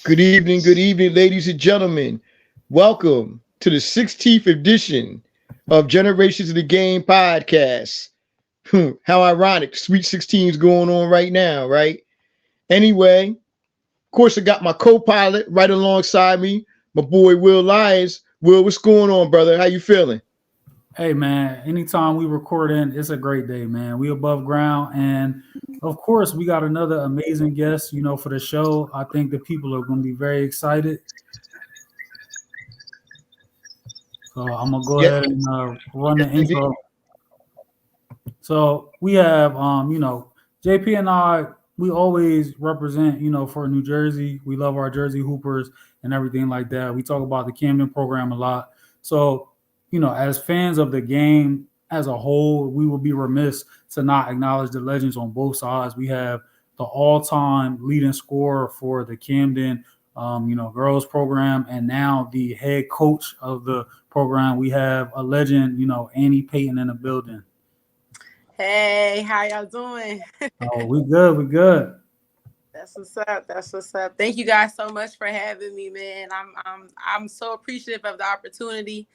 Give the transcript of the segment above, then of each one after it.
good evening, ladies and gentlemen. Welcome to the 16th edition of Generations of the Game podcast. How ironic, Sweet 16 is going on right now, right? Anyway, of course, I got my co-pilot right alongside me, my boy Will Lyons. Will, what's going on, brother? How you feeling? Hey man, anytime we record in, it's a great day, man. We above ground, and of course, we got another amazing guest. For the show, I think the people are going to be very excited. So I'm gonna go Yeah, ahead and run the indeed. intro. So we have, JP and I. We always represent, for New Jersey. We love our Jersey Hoopers and everything like that. We talk about the Camden program a lot. So, as fans of the game as a whole, we would be remiss to not acknowledge the legends on both sides. We have the all-time leading scorer for the Camden, girls program, and now the head coach of the program. We have a legend, Annie Payton in the building. Hey, how y'all doing? Oh, we good. We good. That's what's up. That's what's up. Thank you guys so much for having me, man. I'm so appreciative of the opportunity.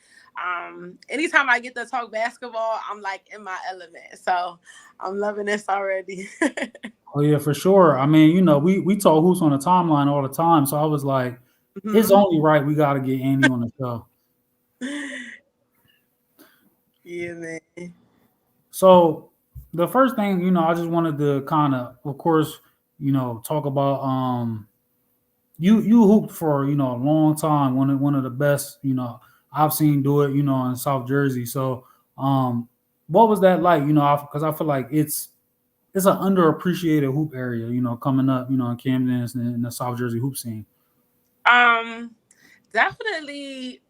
Anytime I get to talk basketball, I'm like in my element. So I'm loving this already. Oh yeah, for sure. I mean, we talk hoops on the timeline all the time. So I was like, it's Mhm. only right we got to get Annie on the show. Yeah, man. So the first thing, I just wanted to kind of course, talk about you hooped for a long time, one of the best I've seen do it in South Jersey. So what was that like? Because I feel like it's an underappreciated hoop area, coming up, in Camden and in the South Jersey hoop scene. Um, Definitely.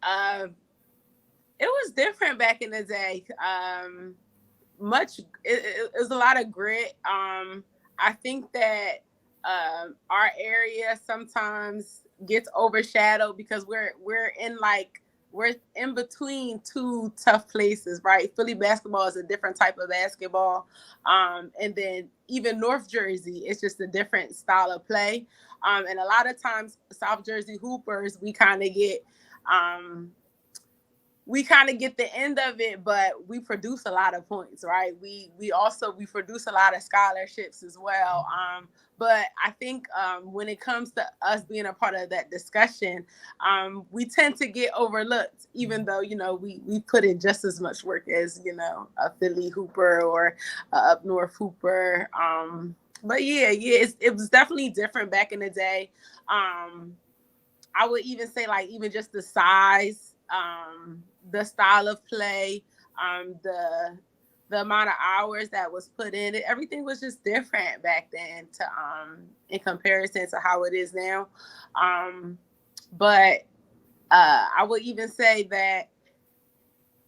It was different back in the day. It was a lot of grit. I think that our area sometimes gets overshadowed because we're in between two tough places, right? Philly basketball is a different type of basketball, and then even North Jersey, it's just a different style of play. And a lot of times, South Jersey hoopers, um, we kind of get the end of it, but we produce a lot of points, right? We produce a lot of scholarships as well. But I think when it comes to us being a part of that discussion, we tend to get overlooked, even though we put in just as much work as a Philly hooper or a up north hooper. But it was definitely different back in the day. I would even say like even just the size, the style of play, the amount of hours that was put in it, everything was just different back then to in comparison to how it is now. But I would even say that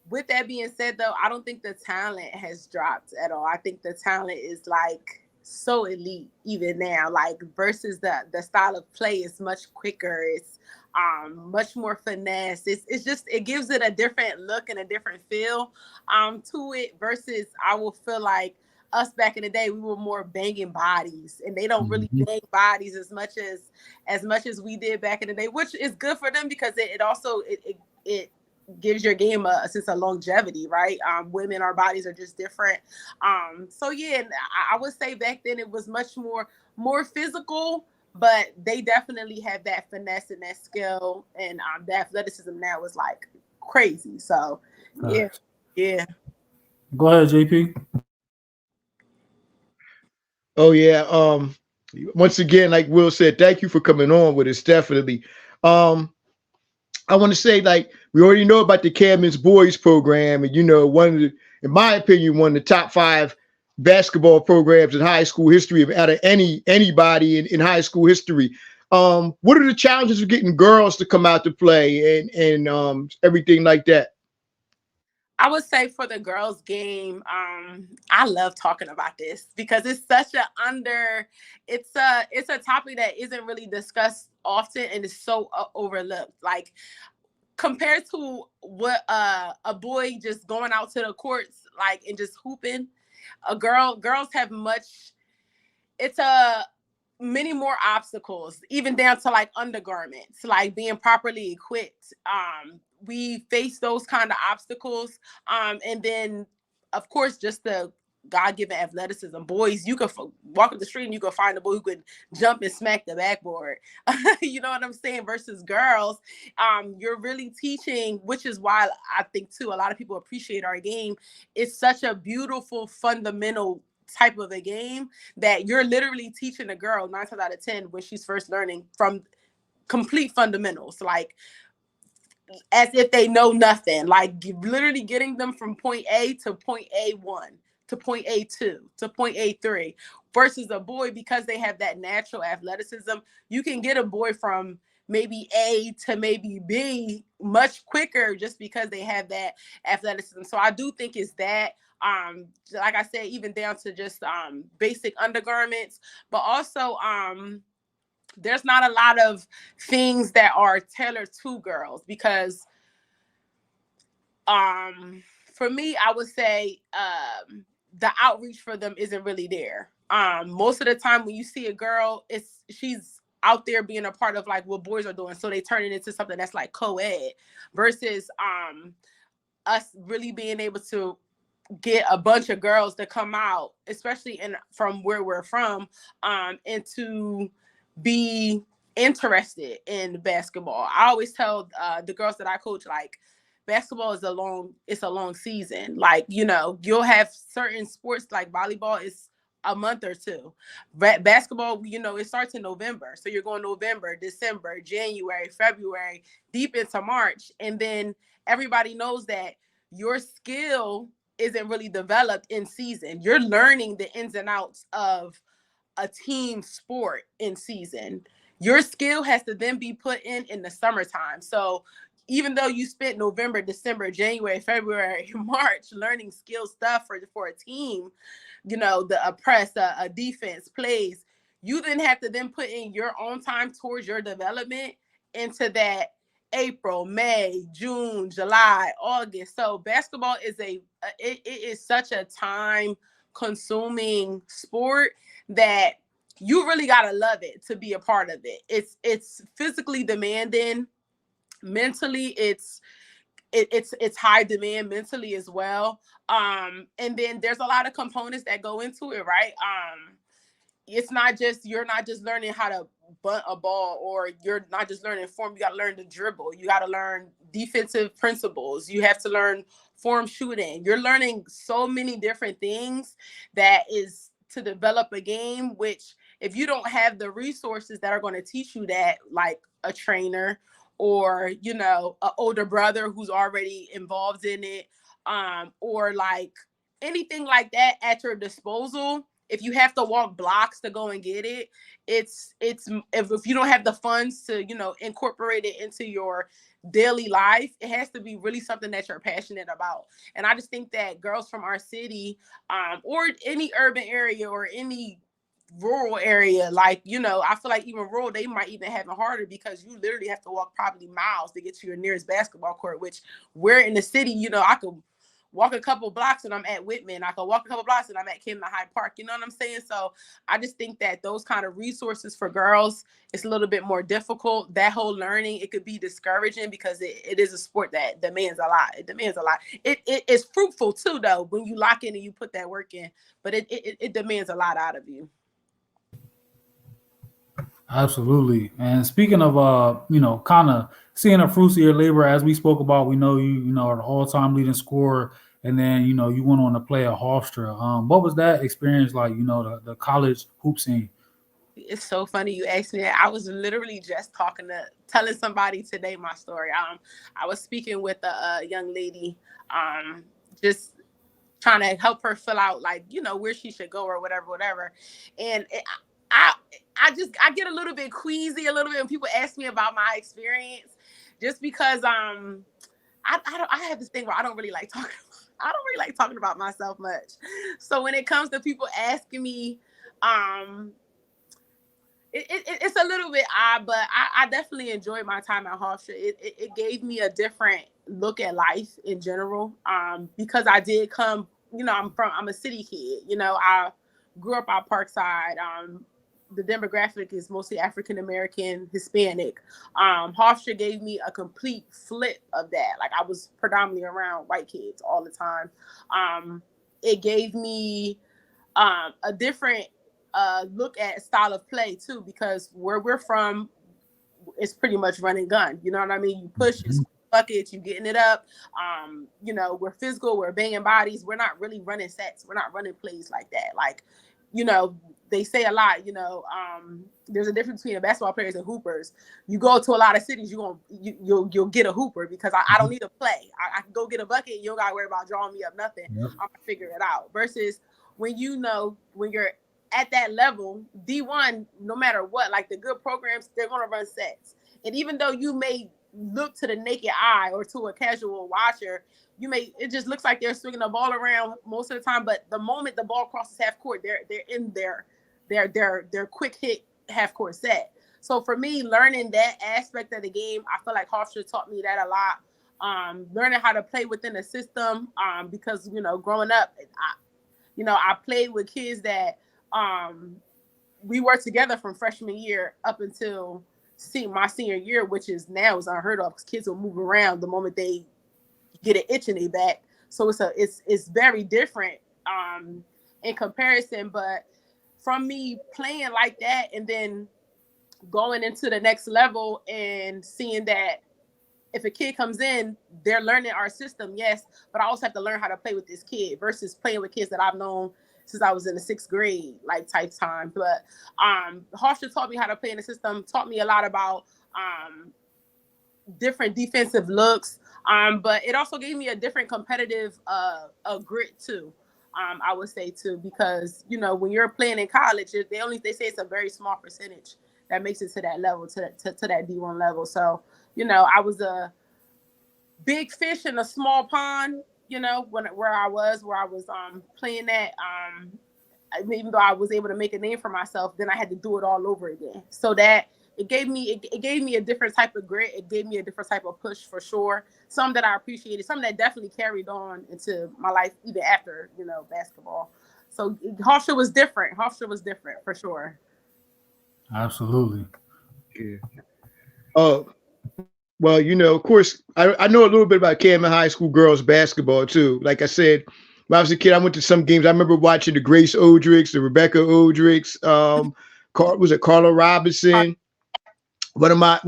with that being said, though, I don't think the talent has dropped at all. I think the talent is like so elite even now, like versus the style of play is much quicker. It's much more finesse. It's just it gives it a different look and a different feel to it versus I will feel like us back in the day we were more banging bodies and they don't really Mhm. bang bodies as much as we did back in the day, which is good for them because it also it gives your game a sense of longevity, right? Women, our bodies are just different. So yeah, I would say back then it was much more physical, but they definitely had that finesse and that skill, and that athleticism now is like crazy. So yeah, Facts. yeah. Go ahead, JP. Oh yeah. Once again, like Will said, thank you for coming on with us. Definitely. Um, I want to say, like, we already know about the Camden's Boys program, and one of the, in my opinion, one of the top five basketball programs in high school history of out of anybody in high school history. What are the challenges of getting girls to come out to play and everything like that? I would say for the girls game, I love talking about this because it's such a it's a topic that isn't really discussed often and is so overlooked. Like compared to what a boy just going out to the courts and just hooping, girls have much. It's a many more obstacles, even down to like undergarments, like being properly equipped. We face those kind of obstacles. And then, of course, just the God-given athleticism. Boys, you could walk up the street and you could find a boy who could jump and smack the backboard. You know what I'm saying? Versus girls, you're really teaching, which is why I think too, a lot of people appreciate our game. It's such a beautiful, fundamental type of a game that you're literally teaching a girl 9 times out of 10 when she's first learning from complete fundamentals, like as if they know nothing, like literally getting them from point A to point A1 to point A2 to point A3 versus a boy, because they have that natural athleticism. You can get a boy from maybe A to maybe B much quicker just because they have that athleticism. So I do think it's that, like I said, even down to just basic undergarments, but also there's not a lot of things that are tailored to girls, because for me, I would say the outreach for them isn't really there. Most of the time when you see a girl, she's out there being a part of like what boys are doing, so they turn it into something that's like co-ed, versus us really being able to get a bunch of girls to come out, especially from where we're from, and to be interested in basketball. I always tell the girls that I coach, like, basketball is a long season. Like, you know, you'll have certain sports like volleyball is a month or two. Basketball, you know, it starts in November. So you're going November, December, January, February, deep into March. And then everybody knows that your skill isn't really developed in season. You're learning the ins and outs of a team sport in season. Your skill has to then be put in the summertime. So even though you spent November, December, January, February, March learning skill stuff for a team, you know, a press, a defense, plays, you then have to then put in your own time towards your development into that April, May, June, July, August. So basketball is it is such a time consuming sport that you really got to love it to be a part of it. It's physically demanding. Mentally, it's high demand mentally as well. And then there's a lot of components that go into it, right? It's not just, you're not just learning how to bunt a ball, or you're not just learning form. You got to learn to dribble. You got to learn defensive principles. You have to learn form shooting. You're learning so many different things that is to develop a game, which if you don't have the resources that are going to teach you that, like a trainer, or, you know, an older brother who's already involved in it, or like anything like that at your disposal, if you have to walk blocks to go and get it, it's if you don't have the funds to, you know, incorporate it into your daily life, it has to be really something that you're passionate about. And I just think that girls from our city, or any urban area or any rural area, like, you know, I feel like even rural, they might even have it harder, because you literally have to walk probably miles to get to your nearest basketball court, which we're in the city, you know, I could walk a couple blocks and I'm at Whitman. I could walk a couple blocks and I'm at Camden High Park. You know what I'm saying? So I just think that those kind of resources for girls, it's a little bit more difficult. That whole learning, it could be discouraging, because it is a sport that demands a lot. It demands a lot. It is fruitful too, though, when you lock in and you put that work in, but it demands a lot out of you. Absolutely. And speaking of, you know, kind of seeing the fruits of your labor, as we spoke about, we know you know, are the all-time leading scorer, and then, you know, you went on to play at Hofstra. What was that experience like, you know, the college hoop scene? It's so funny you asked me that. I was literally just telling somebody today my story. I was speaking with a young lady, just trying to help her fill out, like, you know, where she should go or whatever. And I get a little bit queasy a little bit when people ask me about my experience, just because I have this thing where I don't really like talking about myself much. So when it comes to people asking me, it's a little bit odd, but I definitely enjoyed my time at Hofstra. It gave me a different look at life in general, because I did come, you know, I'm a city kid. You know, I grew up out Parkside. the demographic is mostly African American, Hispanic. Hofstra gave me a complete flip of that. Like I was predominantly around white kids all the time. It gave me a different look at style of play too, because where we're from, it's pretty much run and gun. You know what I mean? You push, you buckets, you getting it up. You know, we're physical, we're banging bodies. We're not really running sets. We're not running plays like that. Like, you know, they say a lot, you know, there's a difference between basketball players and hoopers. You go to a lot of cities, you'll get a hooper because I don't need to play. I can go get a bucket. You don't got to worry about drawing me up nothing. Yep. I'm going to figure it out. Versus when when you're at that level, D1, no matter what, like the good programs, they're going to run sets. And even though you may look to the naked eye or to a casual watcher, it just looks like they're swinging the ball around most of the time. But the moment the ball crosses half court, they're in their quick hit half court set. So for me, learning that aspect of the game, I feel like Hofstra taught me that a lot. Learning how to play within the system, because, you know, growing up, I played with kids that we worked together from freshman year up until my senior year, which is unheard of because kids will move around the moment they get an itch in their back. So it's very different in comparison. But from me playing like that and then going into the next level and seeing that if a kid comes in, they're learning our system, yes, but I also have to learn how to play with this kid versus playing with kids that I've known since I was in the 6th grade, like type time. But Hofstra taught me how to play in the system, taught me a lot about different defensive looks, but it also gave me a different competitive grit too. I would say too, because, you know, when you're playing in college, they say it's a very small percentage that makes it to that level, to that D1 level. So, you know, I was a big fish in a small pond, you know, where I was playing that. Even though I was able to make a name for myself, then I had to do it all over again. So that it gave me a different type of grit. It gave me a different type of push for sure. Some that I appreciated, some that definitely carried on into my life even after, you know, basketball. So Hofstra was different. For sure. Absolutely. Yeah. Well, you know, of course, I know a little bit about Camden High School girls basketball too. Like I said, when I was a kid, I went to some games. I remember watching the Grace Odricks, the Rebecca Odricks, was it Carla Robinson? One of my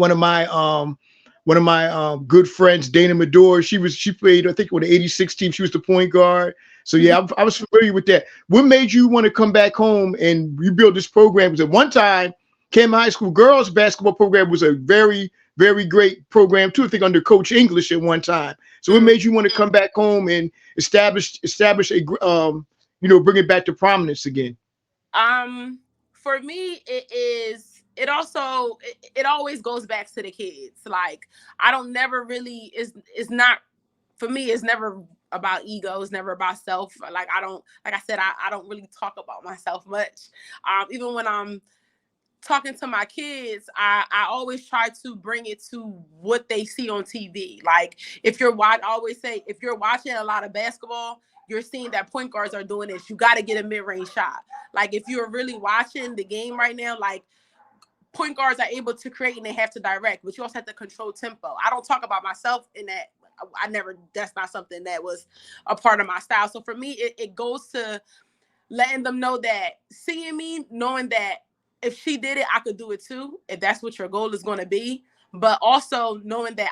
good friends, Dana Medore, she played, I think, with the 86 team. She was the point guard. So yeah, I was familiar with that. What made you want to come back home and rebuild this program? Because at one time, Camden High School girls basketball program was a very, very great program too, I think, under Coach English at one time. So what made you want to come back home and establish a you know, bring it back to prominence again? For me, it always goes back to the kids. Like, it's not, for me, it's never about ego. It's never about self. Like I said, I don't really talk about myself much. Even when I'm talking to my kids, I always try to bring it to what they see on TV. Like, I always say, if you're watching a lot of basketball, you're seeing that point guards are doing this. You got to get a mid-range shot. Like, if you're really watching the game right now, like, point guards are able to create and they have to direct, but you also have to control tempo. I don't talk about myself in that. That's not something that was a part of my style. So for me, it goes to letting them know that, seeing me, knowing that if she did it, I could do it too, if that's what your goal is going to be. But also knowing that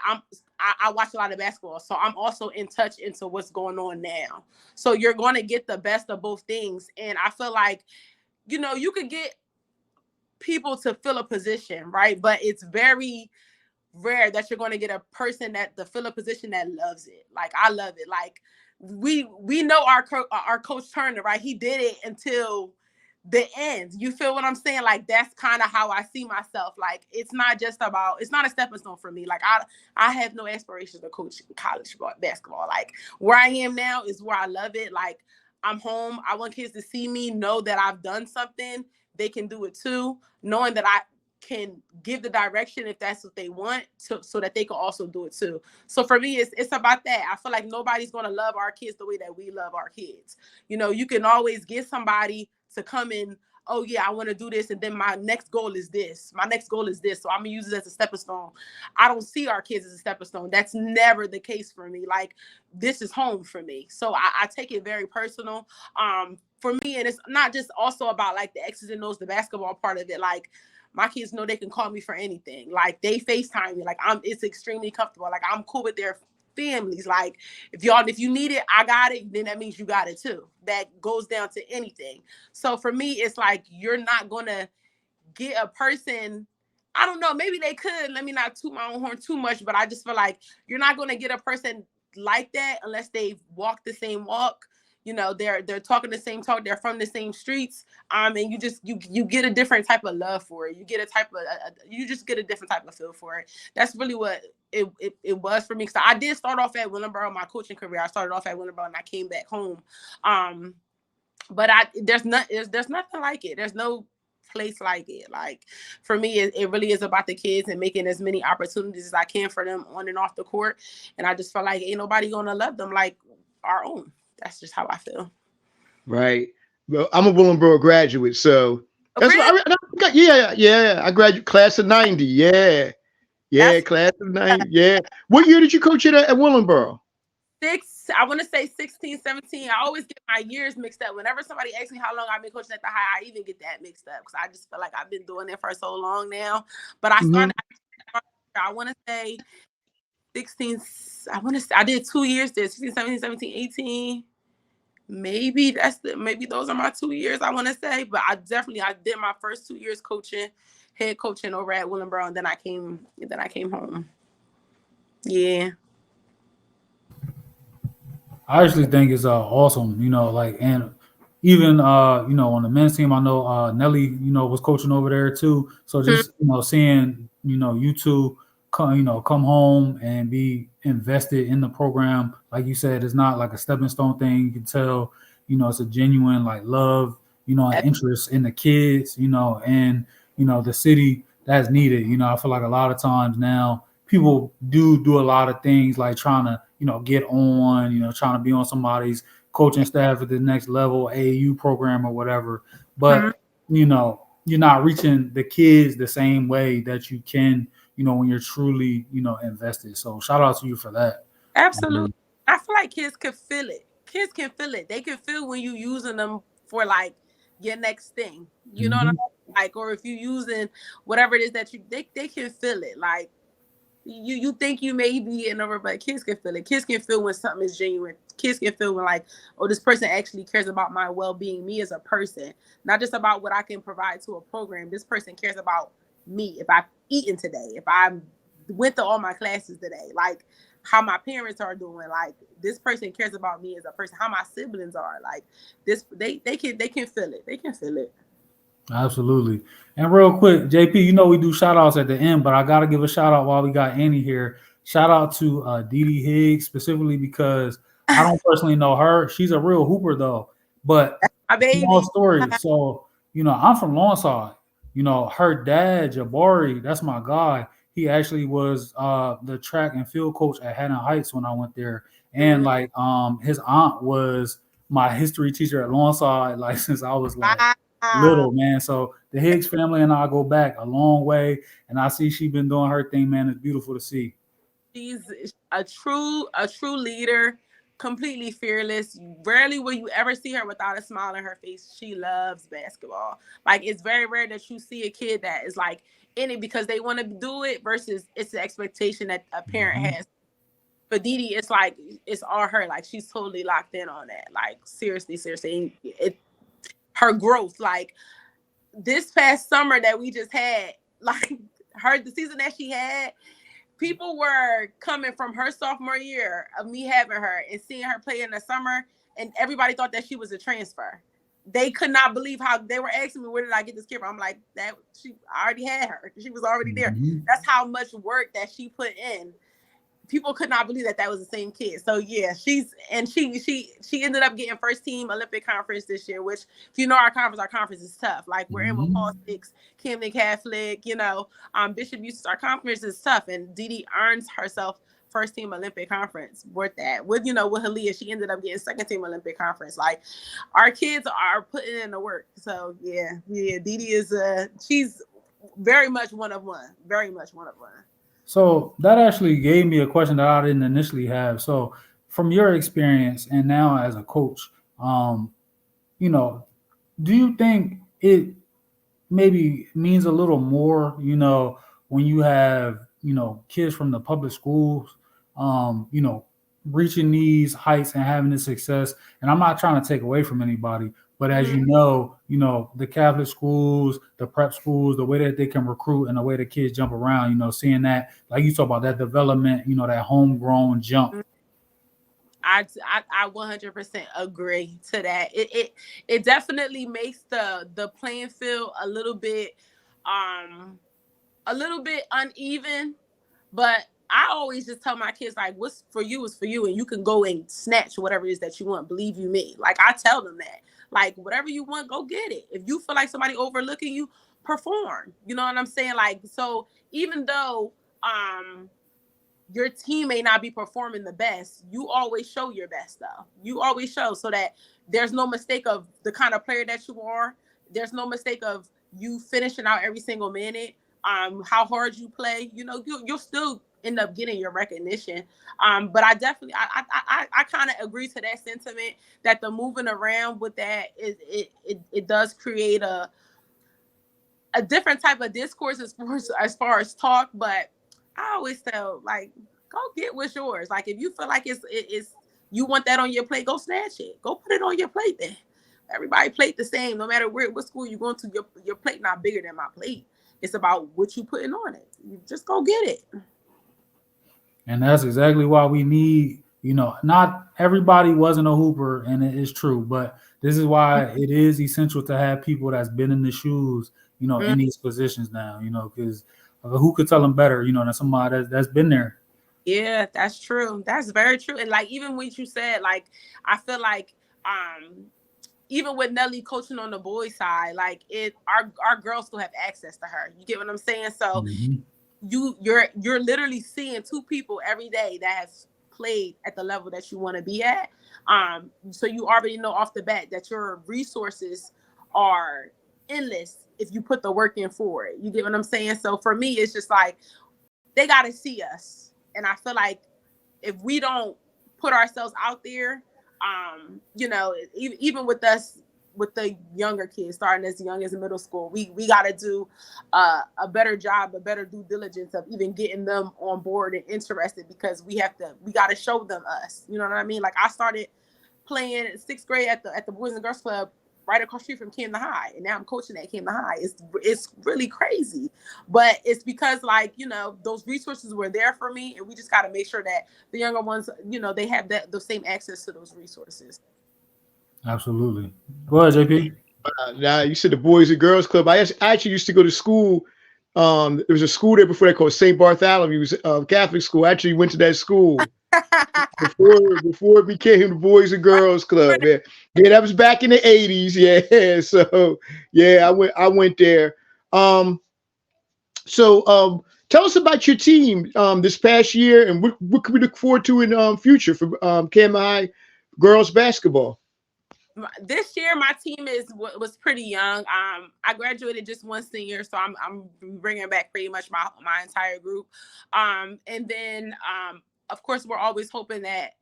I watch a lot of basketball, so I'm also in touch into what's going on now. So you're going to get the best of both things. And I feel like, you know, you could get people to fill a position, right? But it's very rare that you're going to get a person to fill a position that loves it. Like, I love it. Like, we know our Coach Turner, right? He did it until the end. You feel what I'm saying? Like, that's kind of how I see myself. Like, it's not a stepping stone for me. Like, I have no aspirations to coach college basketball. Like, where I am now is where I love it. Like, I'm home. I want kids to see me, know that I've done something. They can do it too, knowing that I can give the direction if that's what they want, so that they can also do it too. So for me, it's about that. I feel like nobody's going to love our kids the way that we love our kids. You know, you can always get somebody to come in oh yeah, I want to do this, and then my next goal is this. My next goal is this, so I'm gonna use it as a stepping stone. I don't see our kids as a stepping stone. That's never the case for me. Like, this is home for me, so I take it very personal. For me, and it's not just also about like the X's and O's, the basketball part of it. Like, my kids know they can call me for anything. Like, they FaceTime me. Like, it's extremely comfortable. Like, I'm cool with their families. Like, if you need it, I got it, then that means you got it too. That goes down to anything. So for me, it's like, you're not gonna get a person, I don't know, maybe they could, let me not toot my own horn too much, but I just feel like you're not gonna get a person like that unless they've walked the same walk. You know, they're talking the same talk, they're from the same streets, and you get a different type of love for it. You get you just get a different type of feel for it. That's really what it was for me. So I did start off at Willingboro, my coaching career. I started off at Willingboro and I came back home. But there's nothing like it. There's no place like it. Like, for me, it really is about the kids and making as many opportunities as I can for them on and off the court. And I just feel like ain't nobody gonna love them like our own. That's just how I feel. Right. Well, I'm a Willingboro graduate, so that's really? yeah. I graduated class of '90. Yeah, class of '90. Yeah. What year did you coach it at Willingboro? I want to say 16, 17. I always get my years mixed up. Whenever somebody asks me how long I've been coaching at the high, I even get that mixed up because I just feel like I've been doing it for so long now. But I started, I want to say 16, I did 2 years there, 16, 17, 17, 18. Maybe those are my 2 years, I want to say. But I did my first 2 years head coaching over at Willingboro, and then I came home. Yeah. I actually think it's awesome, like, and even on the men's team, I know Nelly, was coaching over there too. So just seeing you two come home and be invested in the program, like you said, it's not like a stepping stone thing. You can tell, it's a genuine like love, and interest in the kids, and the city that's needed. I feel like a lot of times now people do a lot of things like trying to get on, trying to be on somebody's coaching staff at the next level, AAU program or whatever. But, you're not reaching the kids the same way that you can, when you're truly, invested. So shout out to you for that. Absolutely. I feel like kids can feel it. Kids can feel it. They can feel when you using them for like your next thing. You know what I mean? Like, or if you using whatever it is that they can feel it. Like, you think you may be in over, but kids can feel it. Kids can feel when something is genuine. Kids can feel when like, oh, this person actually cares about my well-being, me as a person, not just about what I can provide to a program. This person cares about me. If I've eaten today, if I went to all my classes today, like how my parents are doing, like this person cares about me as a person, how my siblings are, like this, they can feel it. They can feel it. Absolutely. And real quick, JP, we do shout outs at the end, but I got to give a shout out while we got Annie here. Shout out to Dee Higgs specifically because I don't personally know her. She's a real hooper though, but my baby. Small story. So, I'm from Lawnside. Her dad, Jabari, that's my guy. He actually was the track and field coach at Haddon Heights when I went there. And like his aunt was my history teacher at Lawnside, like since I was like little, man. So the Higgs family and I go back a long way, and I see she's been doing her thing, man. It's beautiful to see. She's a true leader, completely fearless. Rarely will you ever see her without a smile on her face. She loves basketball. Like, it's very rare that you see a kid that is like in it because they want to do it versus it's the expectation that a parent has. But Dee, it's like it's all her. Like, she's totally locked in on that. Like, seriously, her growth. Like, this past summer that we just had, like the season that she had, people were coming from her sophomore year of me having her and seeing her play in the summer, and everybody thought that she was a transfer. They could not believe how they were asking me, where did I get this kid from? I'm like, I already had her. She was already there. That's how much work that she put in. People could not believe that was the same kid. So yeah, she ended up getting first team Olympic conference this year, which if you know our conference is tough. Like, we're in with Paul Six, Camden Catholic, Bishop Eustace. Our conference is tough, and Dee earns herself first team Olympic conference worth that. With with Halia, she ended up getting second team Olympic conference. Like our kids are putting in the work. So yeah, Didi is she's very much one of one. Very much one of one. So that actually gave me a question that I didn't initially have. So from your experience and now as a coach, do you think it maybe means a little more, when you have, kids from the public schools, reaching these heights and having this success? And I'm not trying to take away from anybody, but as you know, the Catholic schools, the prep schools, the way that they can recruit and the way the kids jump around, seeing that, like you talk about that development, that homegrown jump. I 100% agree to that. It definitely makes the playing field a little bit uneven, but I always just tell my kids, like, what's for you is for you, and you can go and snatch whatever it is that you want. Believe you me. Like, I tell them that. Like, whatever you want, go get it. If you feel like somebody overlooking you, perform. You know what I'm saying? Like, so even though your team may not be performing the best, you always show your best, though. You always show, so that there's no mistake of the kind of player that you are. There's no mistake of you finishing out every single minute. How hard you play, you'll still end up getting your recognition. But I definitely, I kind of agree to that sentiment, that the moving around with that it does create a different type of discourse as far as talk. But I always tell, like, go get what's yours. Like, if you feel like it's you want that on your plate, go snatch it. Go put it on your plate. Then everybody plate the same, no matter what school you're going to. Your plate not bigger than my plate. It's about what you putting on it. You just go get it. And that's exactly why we need, not everybody wasn't a hooper, and it is true, but this is why it is essential to have people that's been in the shoes, in these positions now, because who could tell them better, than somebody that's been there. Yeah, that's true. That's very true. And like, even what you said, like, I feel like, even with Nelly coaching on the boys' side, like our girls still have access to her. You get what I'm saying? So you're literally seeing two people every day that have played at the level that you want to be at. So you already know off the bat that your resources are endless if you put the work in for it. You get what I'm saying? So for me, it's just like, they got to see us. And I feel like if we don't put ourselves out there, even with us, with the younger kids starting as young as middle school, we got to do a better job, a better due diligence of even getting them on board and interested, because we got to show them us. You know what I mean? Like, I started playing in 6th grade at the Boys and Girls Club right across the street from Camden High, and now I'm coaching at Camden High. It's really crazy, but it's because, like, those resources were there for me, and we just got to make sure that the younger ones, they have the same access to those resources. Absolutely. Go ahead, JP. Now, you said the Boys and Girls Club. I actually used to go to school. There was a school there before, they called St. Bartholomew. It was a Catholic school. I actually went to that school before it became the Boys and Girls Club. Yeah, that was back in the 80s. Yeah, so yeah, I went there. So tell us about your team this past year, and what can we look forward to in future for Camden High girls basketball? This year, my team was pretty young. I graduated just one senior, so I'm bringing back pretty much my entire group. And then, of course, we're always hoping that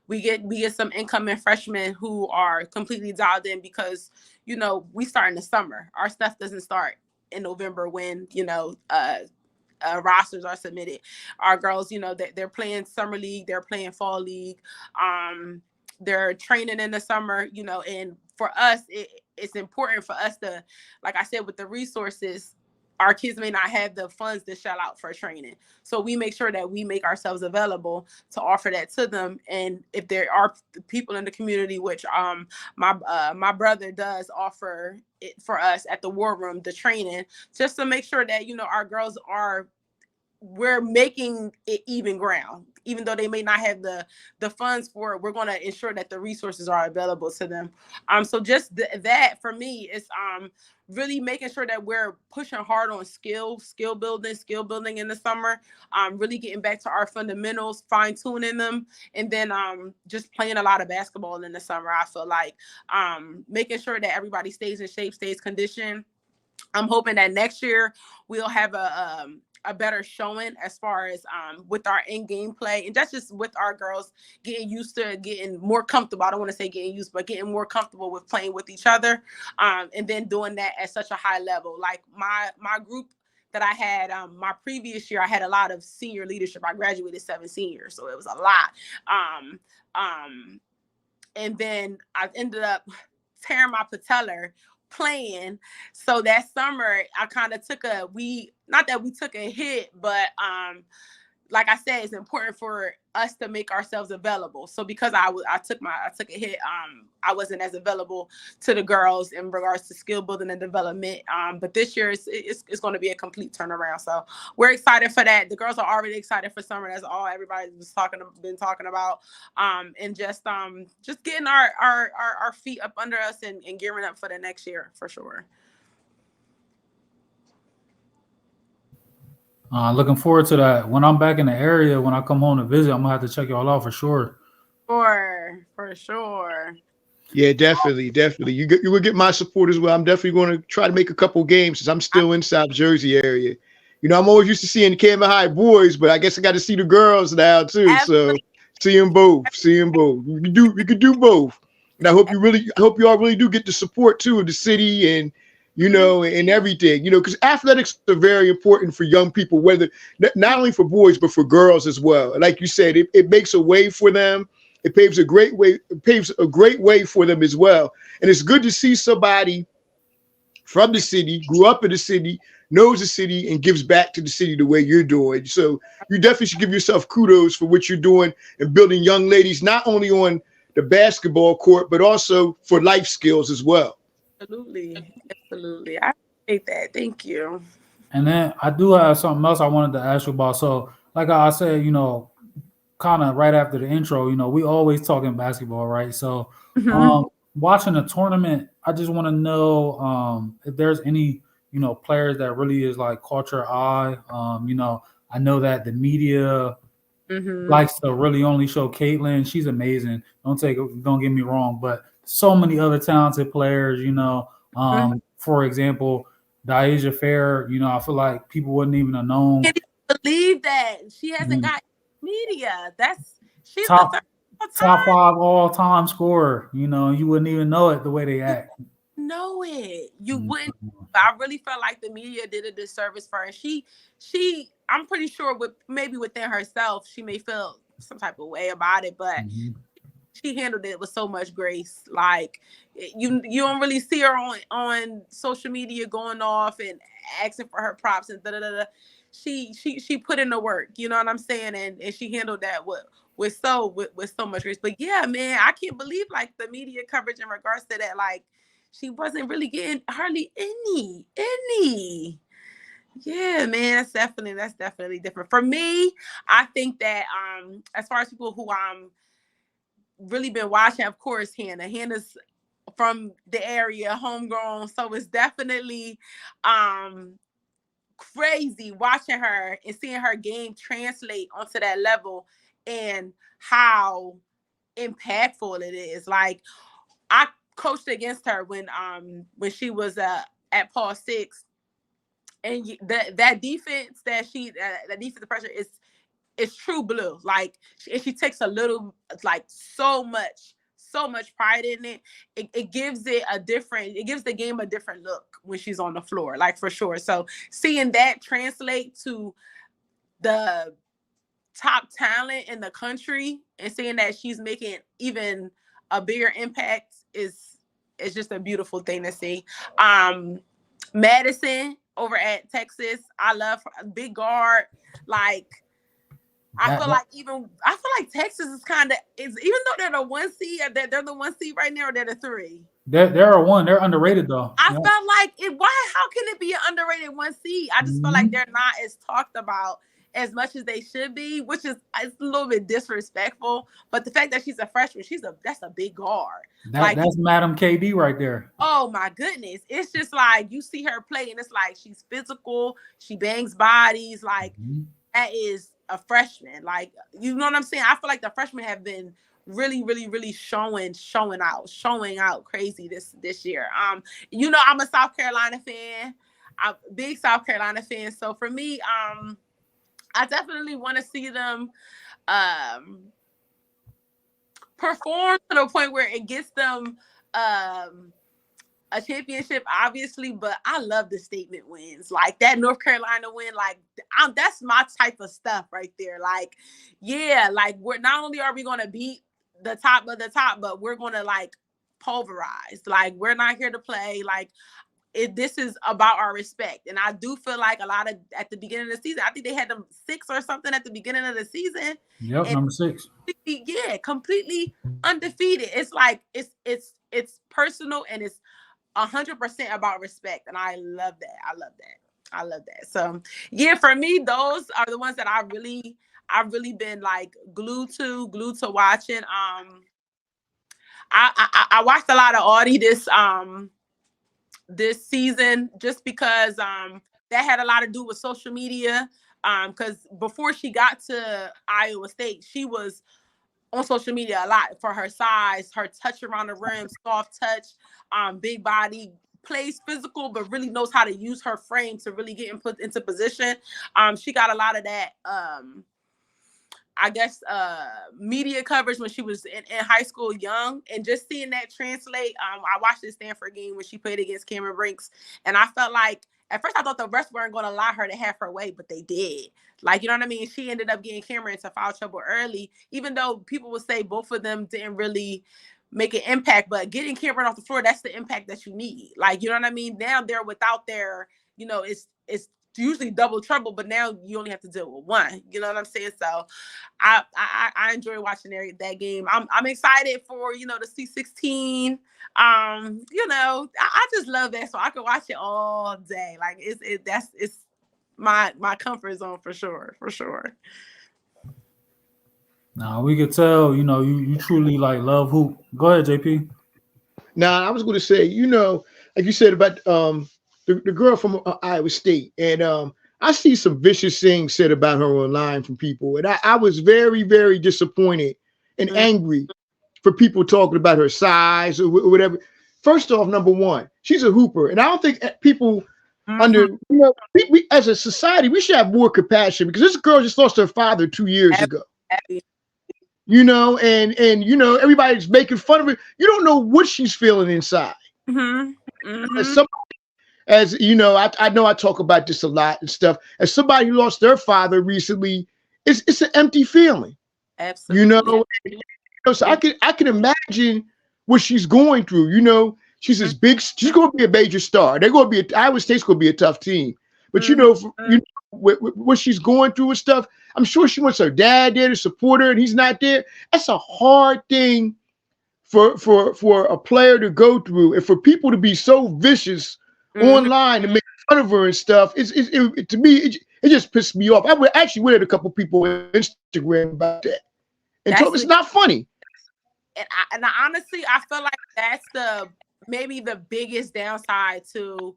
we get some incoming freshmen who are completely dialed in, because we start in the summer. Our stuff doesn't start in November when rosters are submitted. Our girls, they're playing summer league, they're playing fall league. They're training in the summer, and for us, it's important for us to, like I said, with the resources, our kids may not have the funds to shell out for training. So we make sure that we make ourselves available to offer that to them. And if there are people in the community, which my brother does offer it for us at the War Room, the training, just to make sure that, our girls are we're making it even ground. Even though they may not have the funds for it, we're going to ensure that the resources are available to them. So just that for me is really making sure that we're pushing hard on skill building in the summer, really getting back to our fundamentals, fine tuning them, and then just playing a lot of basketball in the summer. I feel like making sure that everybody stays in shape, stays conditioned. I'm hoping that next year we'll have a better showing as far as with our in-game play, and that's just with our girls getting used to getting more comfortable. I don't want to say getting used, but getting more comfortable with playing with each other, and then doing that at such a high level. Like my group that I had my previous year, I had a lot of senior leadership. I graduated 7 seniors, so it was a lot. And then I ended up tearing my patellar playing. So that summer I kind of took not that we took a hit, but like I said, it's important for us to make ourselves available. So because I took a hit, I wasn't as available to the girls in regards to skill building and development. But this year it's going to be a complete turnaround. So we're excited for that. The girls are already excited for summer. That's all everybody's been talking about. And just getting our feet up under us and gearing up for the next year for sure. Looking forward to that. When I'm back in the area, when I come home to visit, I'm gonna have to check y'all out for sure. For sure. Yeah, definitely. You will get my support as well. I'm definitely going to try to make a couple games since I'm still in South Jersey area. You know, I'm always used to seeing the Camden High boys, but I guess I got to see the girls now too. Absolutely. So see them both. We could do both. And I hope you all really do get the support too of the city and, you know, and everything, you know, because athletics are very important for young people, whether not only for boys, but for girls as well. Like you said, it makes a way for them. It paves a great way for them as well. And it's good to see somebody from the city, grew up in the city, knows the city, and gives back to the city the way you're doing. So you definitely should give yourself kudos for what you're doing and building young ladies, not only on the basketball court, but also for life skills as well. Absolutely. I appreciate that. Thank you. And then I do have something else I wanted to ask you about. So, like I said, you know, kind of right after the intro, you know, we always talking basketball, right? So, watching a tournament, I just want to know if there's any, you know, players that really is like caught your eye. You know, I know that the media likes to really only show Caitlin. She's amazing. Don't get me wrong, but so many other talented players, you know. For example, Diasia Fair, you know, I feel like people wouldn't even have known. Can you believe that she hasn't got media? She's top the top 5 all-time scorer. You know, you wouldn't even know it the way they act. Know it. You wouldn't. I really felt like the media did a disservice for her. She I'm pretty sure maybe within herself, she may feel some type of way about it, but she handled it with so much grace. Like you don't really see her on social media going off and asking for her props and She put in the work, you know what I'm saying, and she handled that with so much grace. But yeah, man, I can't believe like the media coverage in regards to that. Like she wasn't really getting hardly any. Yeah, man, that's definitely different. For me, I think that as far as people who really been watching, of course, Hannah's from the area, homegrown, so it's definitely crazy watching her and seeing her game translate onto that level and how impactful it is. Like I coached against her when she was at Paul 6, and that defense that that defensive pressure is true blue. Like she takes a little, like so much pride in it. It gives the game a different look when she's on the floor, like for sure. So seeing that translate to the top talent in the country and seeing that she's making even a bigger impact is just a beautiful thing to see. Madison over at Texas, I love her, big guard. Like I feel like Texas is even though they're the 1 seed, they're the 1 seed right now, or they're the 3. They're a 1. They're underrated though. I felt like how can it be an underrated 1 seed? I just feel like they're not as talked about as much as they should be, which is it's a little bit disrespectful. But the fact that she's a freshman, that's a big guard. That's Madam KD right there. Oh my goodness. It's just like you see her play and it's like she's physical, she bangs bodies, like that is a freshman. Like, you know what I'm saying? I feel like the freshmen have been really, really, really showing out crazy this year. You know, I'm a South Carolina fan. I'm a big South Carolina fan. So for me, I definitely want to see them perform to the point where it gets them a championship, obviously, but I love the statement wins. Like that North Carolina win, like that's my type of stuff right there. Like, yeah, like we're not only are we going to beat the top of the top, but we're going to like pulverize. Like we're not here to play. Like this is about our respect. And I do feel like a lot of at the beginning of the season, I think they had them 6 or something at the beginning of the season. Yep, number 6. Yeah, completely undefeated. It's like it's personal and it's 100% about respect, and I love that. So yeah, for me, those are the ones that I've really been like glued to watching. I watched a lot of Audie this season just because that had a lot to do with social media. Because before she got to Iowa State, she was on social media a lot for her size, her touch around the rim, soft touch, big body, plays physical, but really knows how to use her frame to really get into position. She got a lot of that, I guess, media coverage when she was in high school young, and just seeing that translate. I watched the Stanford game when she played against Cameron Brinks, and I felt like at first I thought the refs weren't going to allow her to have her way, but they did. Like, you know what I mean? She ended up getting Cameron into foul trouble early, even though people would say both of them didn't really make an impact, but getting Cameron off the floor, that's the impact that you need. Like, you know what I mean? Now they're without their, you know, it's usually double trouble, but now you only have to deal with one. You know what I'm saying? So I enjoy watching that game. I'm excited for, you know, the C16. You know, I just love that. So I could watch it all day. Like it's my comfort zone for sure. Now we could tell, you know, you truly like love hoop. Go ahead, JP. Now I was going to say, you know, like you said about the girl from Iowa State, and I see some vicious things said about her online from people, and I was very, very disappointed and angry for people talking about her size or whatever. First off, number one, she's a hooper, and I don't think people under, you know, we as a society, we should have more compassion, because this girl just lost her father 2 years ago. You know, and you know, everybody's making fun of her. You don't know what she's feeling inside. As you know, I know I talk about this a lot and stuff. As somebody who lost their father recently, it's an empty feeling. Absolutely. You know, so I can imagine what she's going through. You know, she's this big. She's going to be a major star. They're going to be Iowa State's going to be a tough team. But you know, what she's going through and stuff, I'm sure she wants her dad there to support her, and he's not there. That's a hard thing for a player to go through, and for people to be so vicious online and make fun of her and stuff. To me, it just pissed me off. I actually went at a couple people on Instagram about that, and told them it's not funny. And I honestly, I feel like that's maybe the biggest downside to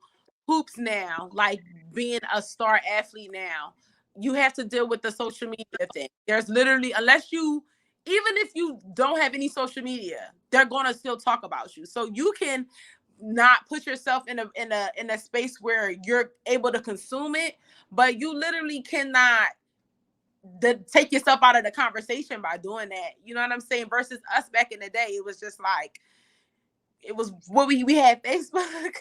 hoops now, like being a star athlete now. You have to deal with the social media thing. There's literally, even if you don't have any social media, they're gonna still talk about you. So you can not put yourself in a space where you're able to consume it, but you literally cannot take yourself out of the conversation by doing that. You know what I'm saying? Versus us back in the day, it was just like, it was what we had Facebook,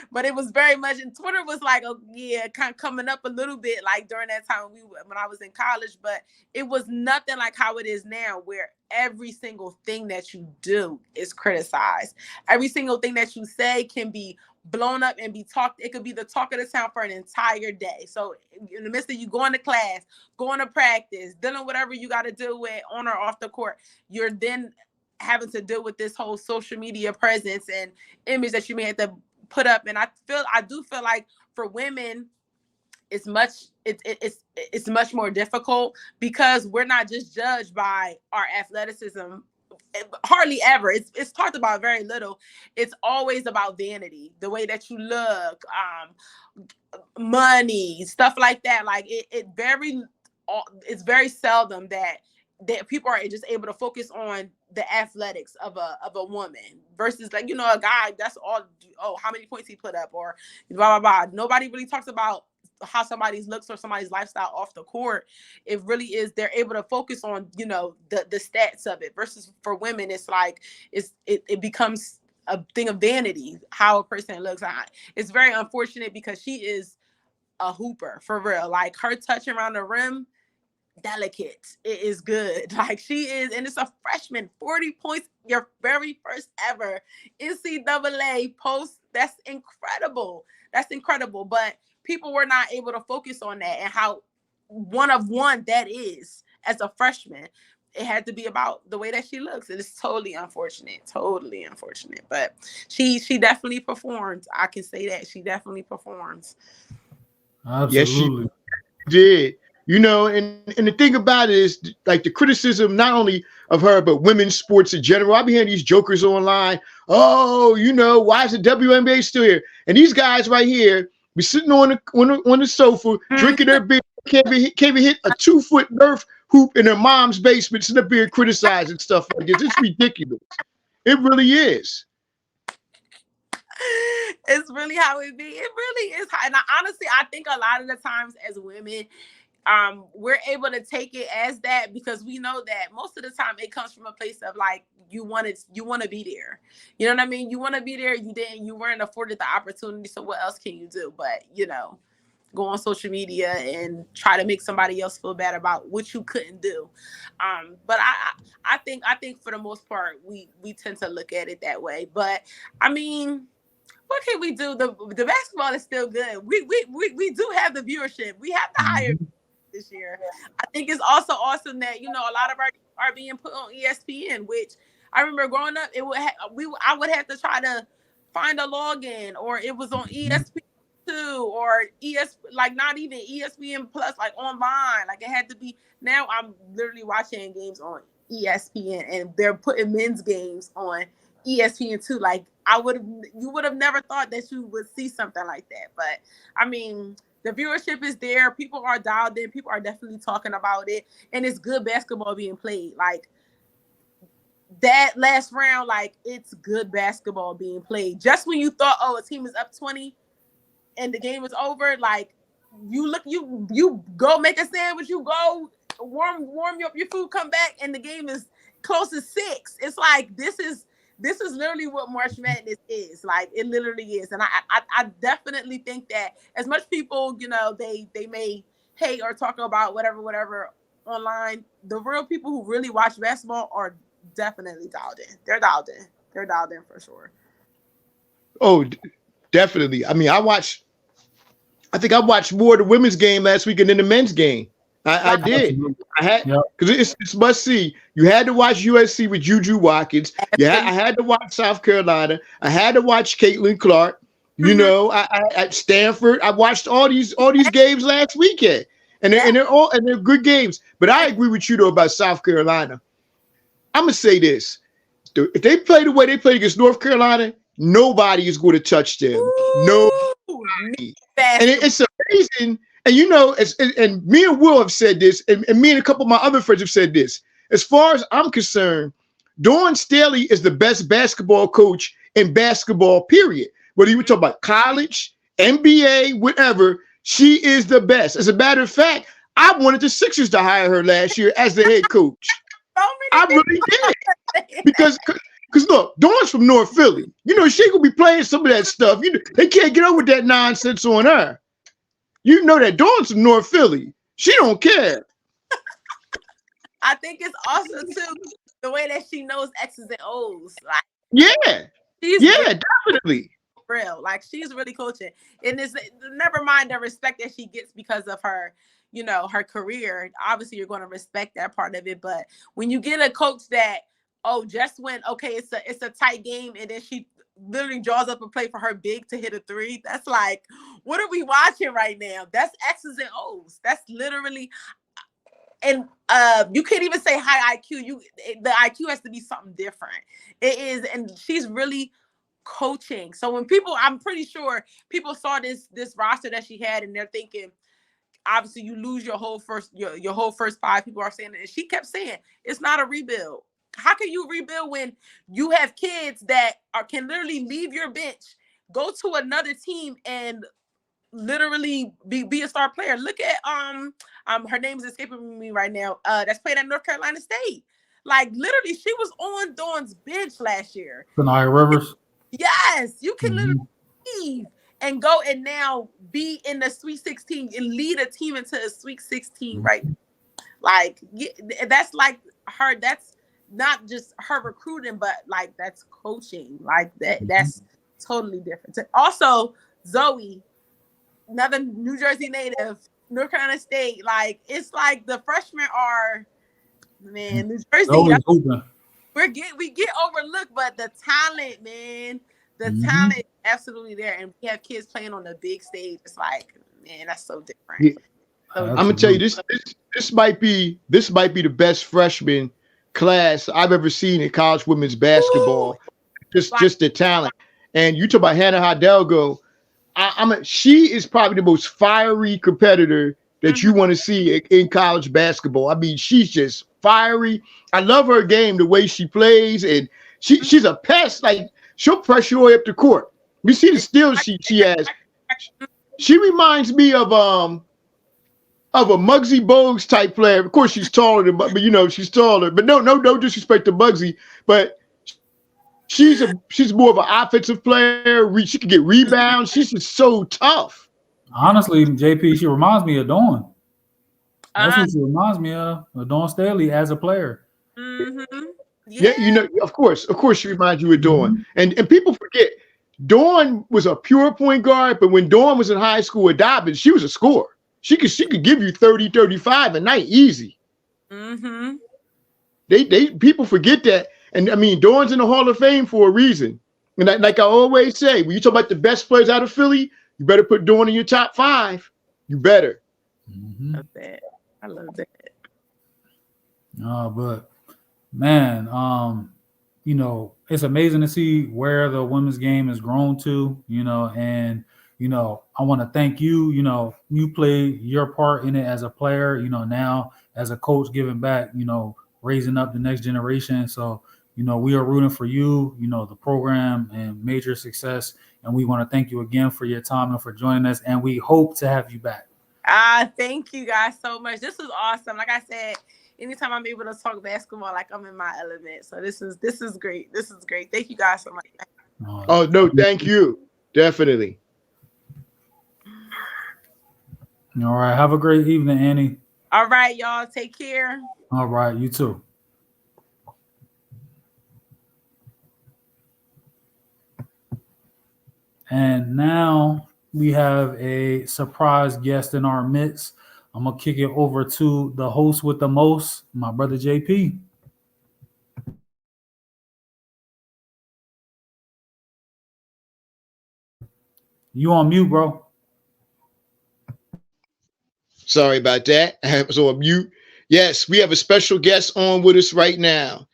but it was very much, and Twitter was like, oh yeah, kind of coming up a little bit like during that time when I was in college, but it was nothing like how it is now, where every single thing that you do is criticized. Every single thing that you say can be blown up and be talked. It could be the talk of the town for an entire day. So in the midst of you going to class, going to practice, dealing with whatever you got to deal with on or off the court, you're then having to deal with this whole social media presence and image that you may have to put up. And I do feel like for women, it's much more difficult because we're not just judged by our athleticism. Hardly ever. It's talked about very little. It's always about vanity, the way that you look, money, stuff like that. Like it's very seldom that people are just able to focus on the athletics of a woman versus, like, a guy, that's all, how many points he put up or blah, blah, blah. Nobody really talks about how somebody's looks or somebody's lifestyle off the court. It really is, they're able to focus on, the stats of it, versus for women, it's like, it becomes a thing of vanity, how a person looks. It's very unfortunate because she is a hooper for real. Like, her touch around the rim, delicate. It is good. Like, she is, and it's a freshman, 40 points, your very first ever NCAA post. That's incredible. But people were not able to focus on that and how one of one that is as a freshman. It had to be about the way that she looks. It is totally unfortunate. But she definitely performed. I can say that she definitely performs. Absolutely. Yes, she did. And the thing about it is, like, the criticism not only of her but women's sports in general. I be hearing these jokers online. Oh, why is the WNBA still here? And these guys right here be sitting on the sofa drinking their beer. Can't be hit a 2-foot Nerf hoop in their mom's basement, sitting up here criticizing stuff like this. It's ridiculous. It really is. It's really how it be. It really is. And honestly, I think a lot of the times as women, we're able to take it as that because we know that most of the time it comes from a place of, like, you want to be there. You know what I mean? You want to be there. You weren't afforded the opportunity. So what else can you do? But, go on social media and try to make somebody else feel bad about what you couldn't do. But I think for the most part, we tend to look at it that way. But I mean, what can we do? The basketball is still good. We do have the viewership. We have the higher this year. I think it's also awesome that, a lot of are being put on ESPN, which I remember growing up, I would have to try to find a login, or it was on ESPN2 or like not even ESPN Plus, like online. Like, it had to be. Now I'm literally watching games on ESPN, and they're putting men's games on ESPN2. Like, you would have never thought that you would see something like that. But I mean, the viewership is there. People are dialed in. People are definitely talking about it. And it's good basketball being played. Like, that last round, like, it's good basketball being played. Just when you thought, a team is up 20 and the game is over, like, you go make a sandwich, you go warm up your food, come back, and the game is close to 6. It's like, this is literally what March Madness is. Like, it literally is. And I definitely think that as much people, they may hate or talk about whatever online, the real people who really watch basketball are definitely dialed in. They're dialed in for sure. Oh, definitely. I mean, I think I watched more of the women's game last weekend than the men's game. I did. I had, because it's must see. You had to watch USC with Juju Watkins. Yeah, I had to watch South Carolina. I had to watch Caitlin Clark. I at Stanford. I watched all these games last weekend, and they're good games. But I agree with you though about South Carolina. I'm gonna say this: if they play the way they played against North Carolina, nobody is going to touch them. Nobody. And it's amazing. And and me and Will have said this, and me and a couple of my other friends have said this. As far as I'm concerned, Dawn Staley is the best basketball coach in basketball, period. Whether you were talking about college, NBA, whatever, she is the best. As a matter of fact, I wanted the Sixers to hire her last year as the head coach. I really did. Because look, Dawn's from North Philly. She could be playing some of that stuff. They can't get over that nonsense on her. That Dawn's from North Philly. She don't care. I think it's also too the way that she knows X's and O's. Like, definitely. Real. Like, she's really coaching. And it's never mind the respect that she gets because of her, her career. Obviously, you're going to respect that part of it. But when you get a coach that, just when, okay, it's a tight game, and then she literally draws up a play for her big to hit a three. That's like, what are we watching right now? That's X's and O's. That's literally, and you can't even say high IQ. The IQ has to be something different. It is, and she's really coaching. So when I'm pretty sure people saw this roster that she had, and they're thinking, obviously you lose your whole first five. People are saying it, and she kept saying it's not a rebuild. How can you rebuild when you have kids that can literally leave your bench, go to another team, and literally be a star player? Look at her name is escaping me right now. That's played at North Carolina State. Like literally, she was on Dawn's bench last year. Sanaya Rivers. Yes, you can literally leave and go and now be in the Sweet 16 and lead a team into a Sweet 16, right? Like that's like her. That's not just her recruiting, but like that's coaching. Like that's totally different. Also, Zoe, another New Jersey native, North Carolina State. Like it's like the freshmen are, man, New Jersey. We get overlooked, but the talent, man, the talent is absolutely there, and we have kids playing on the big stage. It's like, man, that's so different. Yeah. So I'm gonna tell you this might be the best freshman class I've ever seen in college women's basketball. Just the talent. And you talk about Hannah Hidalgo. She is probably the most fiery competitor that you want to see in college basketball. I mean, she's just fiery. I love her game, the way she plays, and she's a pest. Like she'll pressure you up the court. You see the steals she has. She reminds me of a Muggsy Bogues type player. Of course, she's taller than, but she's taller. But no disrespect to Muggsy, but she's more of an offensive player. She can get rebounds. She's just so tough. Honestly, JP, she reminds me of Dawn. That's what she reminds me of Dawn Staley as a player. Yeah, of course, she reminds you of Dawn. And people forget, Dawn was a pure point guard, but when Dawn was in high school at Dobbins, she was a scorer. She could give you 30, 35 a night easy. People forget that. And I mean, Dawn's in the Hall of Fame for a reason. And like I always say, when you talk about the best players out of Philly, you better put Dawn in your top 5. You better. Love that. I love that. But man, it's amazing to see where the women's game has grown to, and I want to thank you. You played your part in it as a player, now as a coach, giving back, raising up the next generation. So, we are rooting for you, the program, and major success. And we want to thank you again for your time and for joining us. And we hope to have you back. Thank you guys so much. This was awesome. Like I said, anytime I'm able to talk basketball, like I'm in my element. So this is great. This is great. Thank you guys so much. Oh no, thank you. Definitely. All right. Have a great evening, Annie. All right, y'all. Take care. All right. You too. And now we have a surprise guest in our midst. I'm going to kick it over to the host with the most, my brother JP. You on mute, bro. Sorry about that. I was on mute. Yes, we have a special guest on with us right now.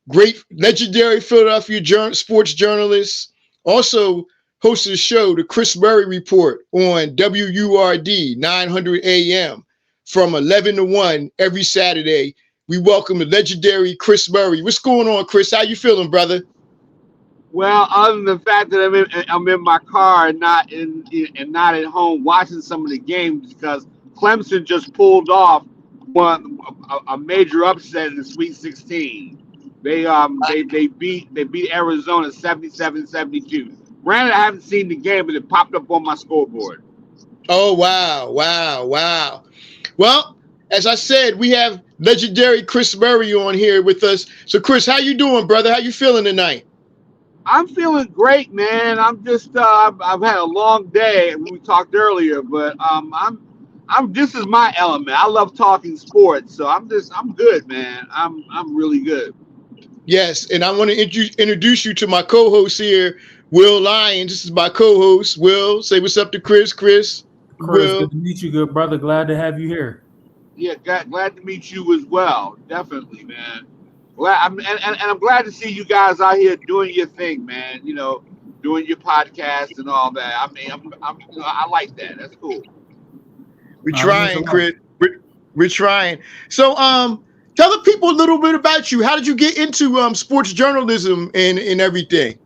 Great, legendary Philadelphia sports journalist. Also hosts the show, The Chris Murray Report, on WURD 900 AM from 11 to 1 every Saturday. We welcome the legendary Chris Murray. What's going on, Chris? How you feeling, brother? Well, other than the fact that I'm in my car and not at home watching some of the games because Clemson just pulled off a major upset in the Sweet 16. They beat Arizona 77-72. Granted, I haven't seen the game, but it popped up on my scoreboard. Oh, wow. Well, as I said, we have legendary Chris Murray on here with us. So, Chris, how you doing, brother? How you feeling tonight? I'm feeling great, man. I'm just I've had a long day. We talked earlier, but this is my element. I love talking sports, so I'm good, man. I'm really good. Yes, and I want to introduce you to my co-host here, Will Lyons. This is my co-host. Will, say what's up to Chris. Chris, Chris, Will. good to meet you, good brother. Glad to have you here. Yeah, glad to meet you as well. Definitely, man. And I'm glad to see you guys out here doing your thing, man. You know, doing your podcast and all that. I mean, I like that. That's cool. We're That means a trying, lot. Chris. We're trying. So, tell the people a little bit about you. How did you get into sports journalism and everything?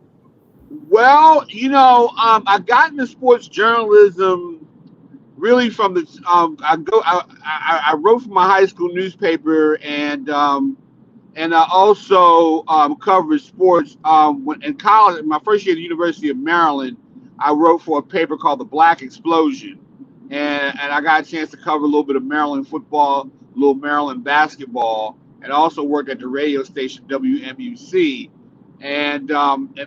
Well, I got into sports journalism really from the I wrote for my high school newspaper, and I also covered sports. When in college, my first year at the University of Maryland, I wrote for a paper called the Black Explosion, and I got a chance to cover a little bit of Maryland football, a little Maryland basketball, and I also worked at the radio station WMUC. And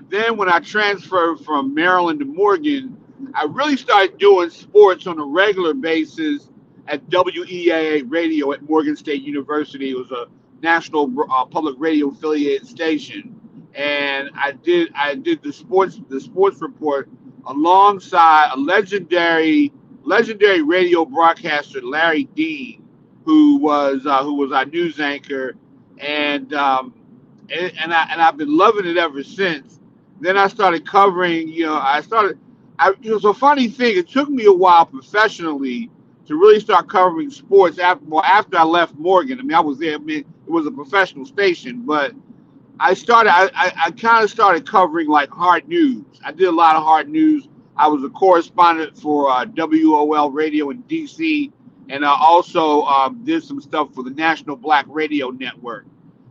then when I transferred from Maryland to Morgan, I really started doing sports on a regular basis at WEAA Radio at Morgan State University. It was a national public radio affiliated station, and I did the sports report alongside a legendary radio broadcaster, Larry Dean, who was our news anchor, and I've been loving it ever since. Then I started covering. It was a funny thing. It took me a while professionally to really start covering sports after I left Morgan. I mean, I was there. I mean, it was a professional station, but I kind of started covering like hard news. I did a lot of hard news. I was a correspondent for WOL Radio in DC, and I also did some stuff for the National Black Radio Network.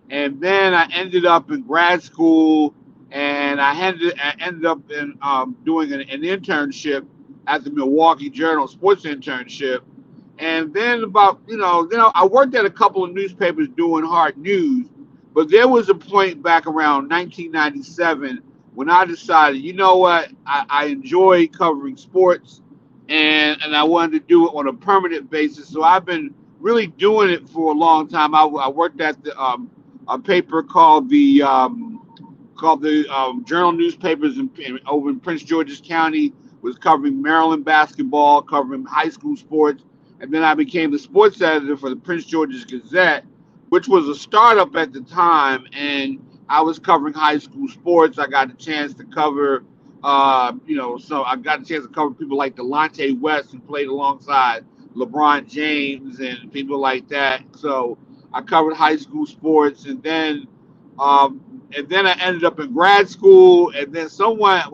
And then I ended up in grad school, and I ended up in doing an internship at the Milwaukee Journal, sports internship. And then I worked at a couple of newspapers doing hard news, but there was a point back around 1997 when I decided, you know what, I enjoy covering sports, and I wanted to do it on a permanent basis. So I've been really doing it for a long time. I worked at a paper called the Journal Newspapers over in Prince George's County, was covering Maryland basketball, covering high school sports, and then I became the sports editor for the Prince George's Gazette, which was a startup at the time, and I was covering high school sports. I got a chance to cover, so I got a chance to cover people like Delonte West, who played alongside LeBron James and people like that. So I covered high school sports, and then I ended up in grad school, and then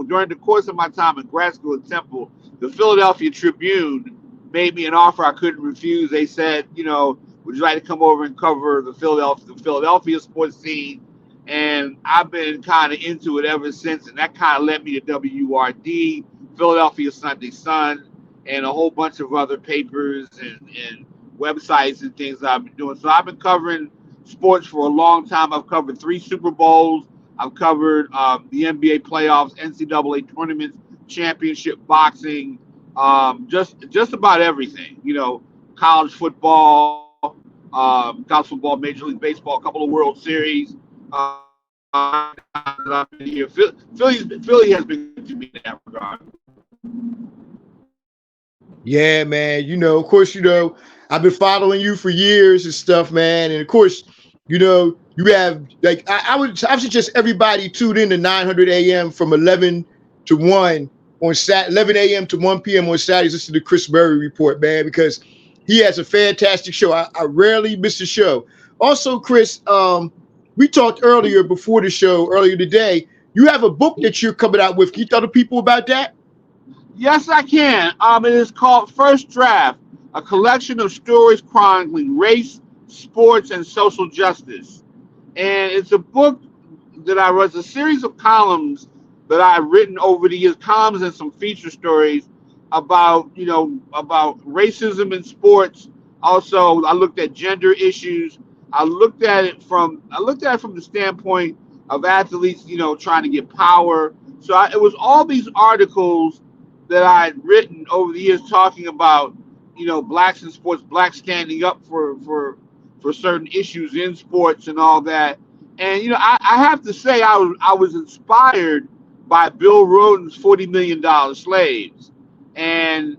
during the course of my time in grad school at Temple, the Philadelphia Tribune made me an offer I couldn't refuse. They said, would you like to come over and cover the Philadelphia sports scene? And I've been kind of into it ever since, and that kind of led me to WURD, Philadelphia Sunday Sun, and a whole bunch of other papers and websites and things that I've been doing. So I've been covering sports for a long time. I've covered 3 Super Bowls. I've covered the NBA playoffs, NCAA tournaments, championship boxing, just about everything. College football, Major League Baseball, a couple of World Series. I've been here. Philly has been good to me in that regard. Yeah, man. Of course, I've been following you for years and stuff, man. And of course, you have like I would suggest everybody tune in to 900 AM from 11 to 1 on 11 AM to 1 PM on Saturdays. Listen to the Chris Murray Report, man, because he has a fantastic show. I rarely miss a show. Also, Chris, we talked earlier today. You have a book that you're coming out with. Can you tell the people about that? Yes, I can. It is called First Draft, a collection of stories chronicling race, sports, and social justice. And it's a book that I wrote, a series of columns that I've written over the years, columns and some feature stories about racism in sports. Also, I looked at gender issues. I looked at it from the standpoint of athletes, trying to get power. So it was all these articles that I had written over the years talking about, blacks in sports, blacks standing up for certain issues in sports and all that. And I have to say I was inspired by Bill Rhoden's $40 million slaves. And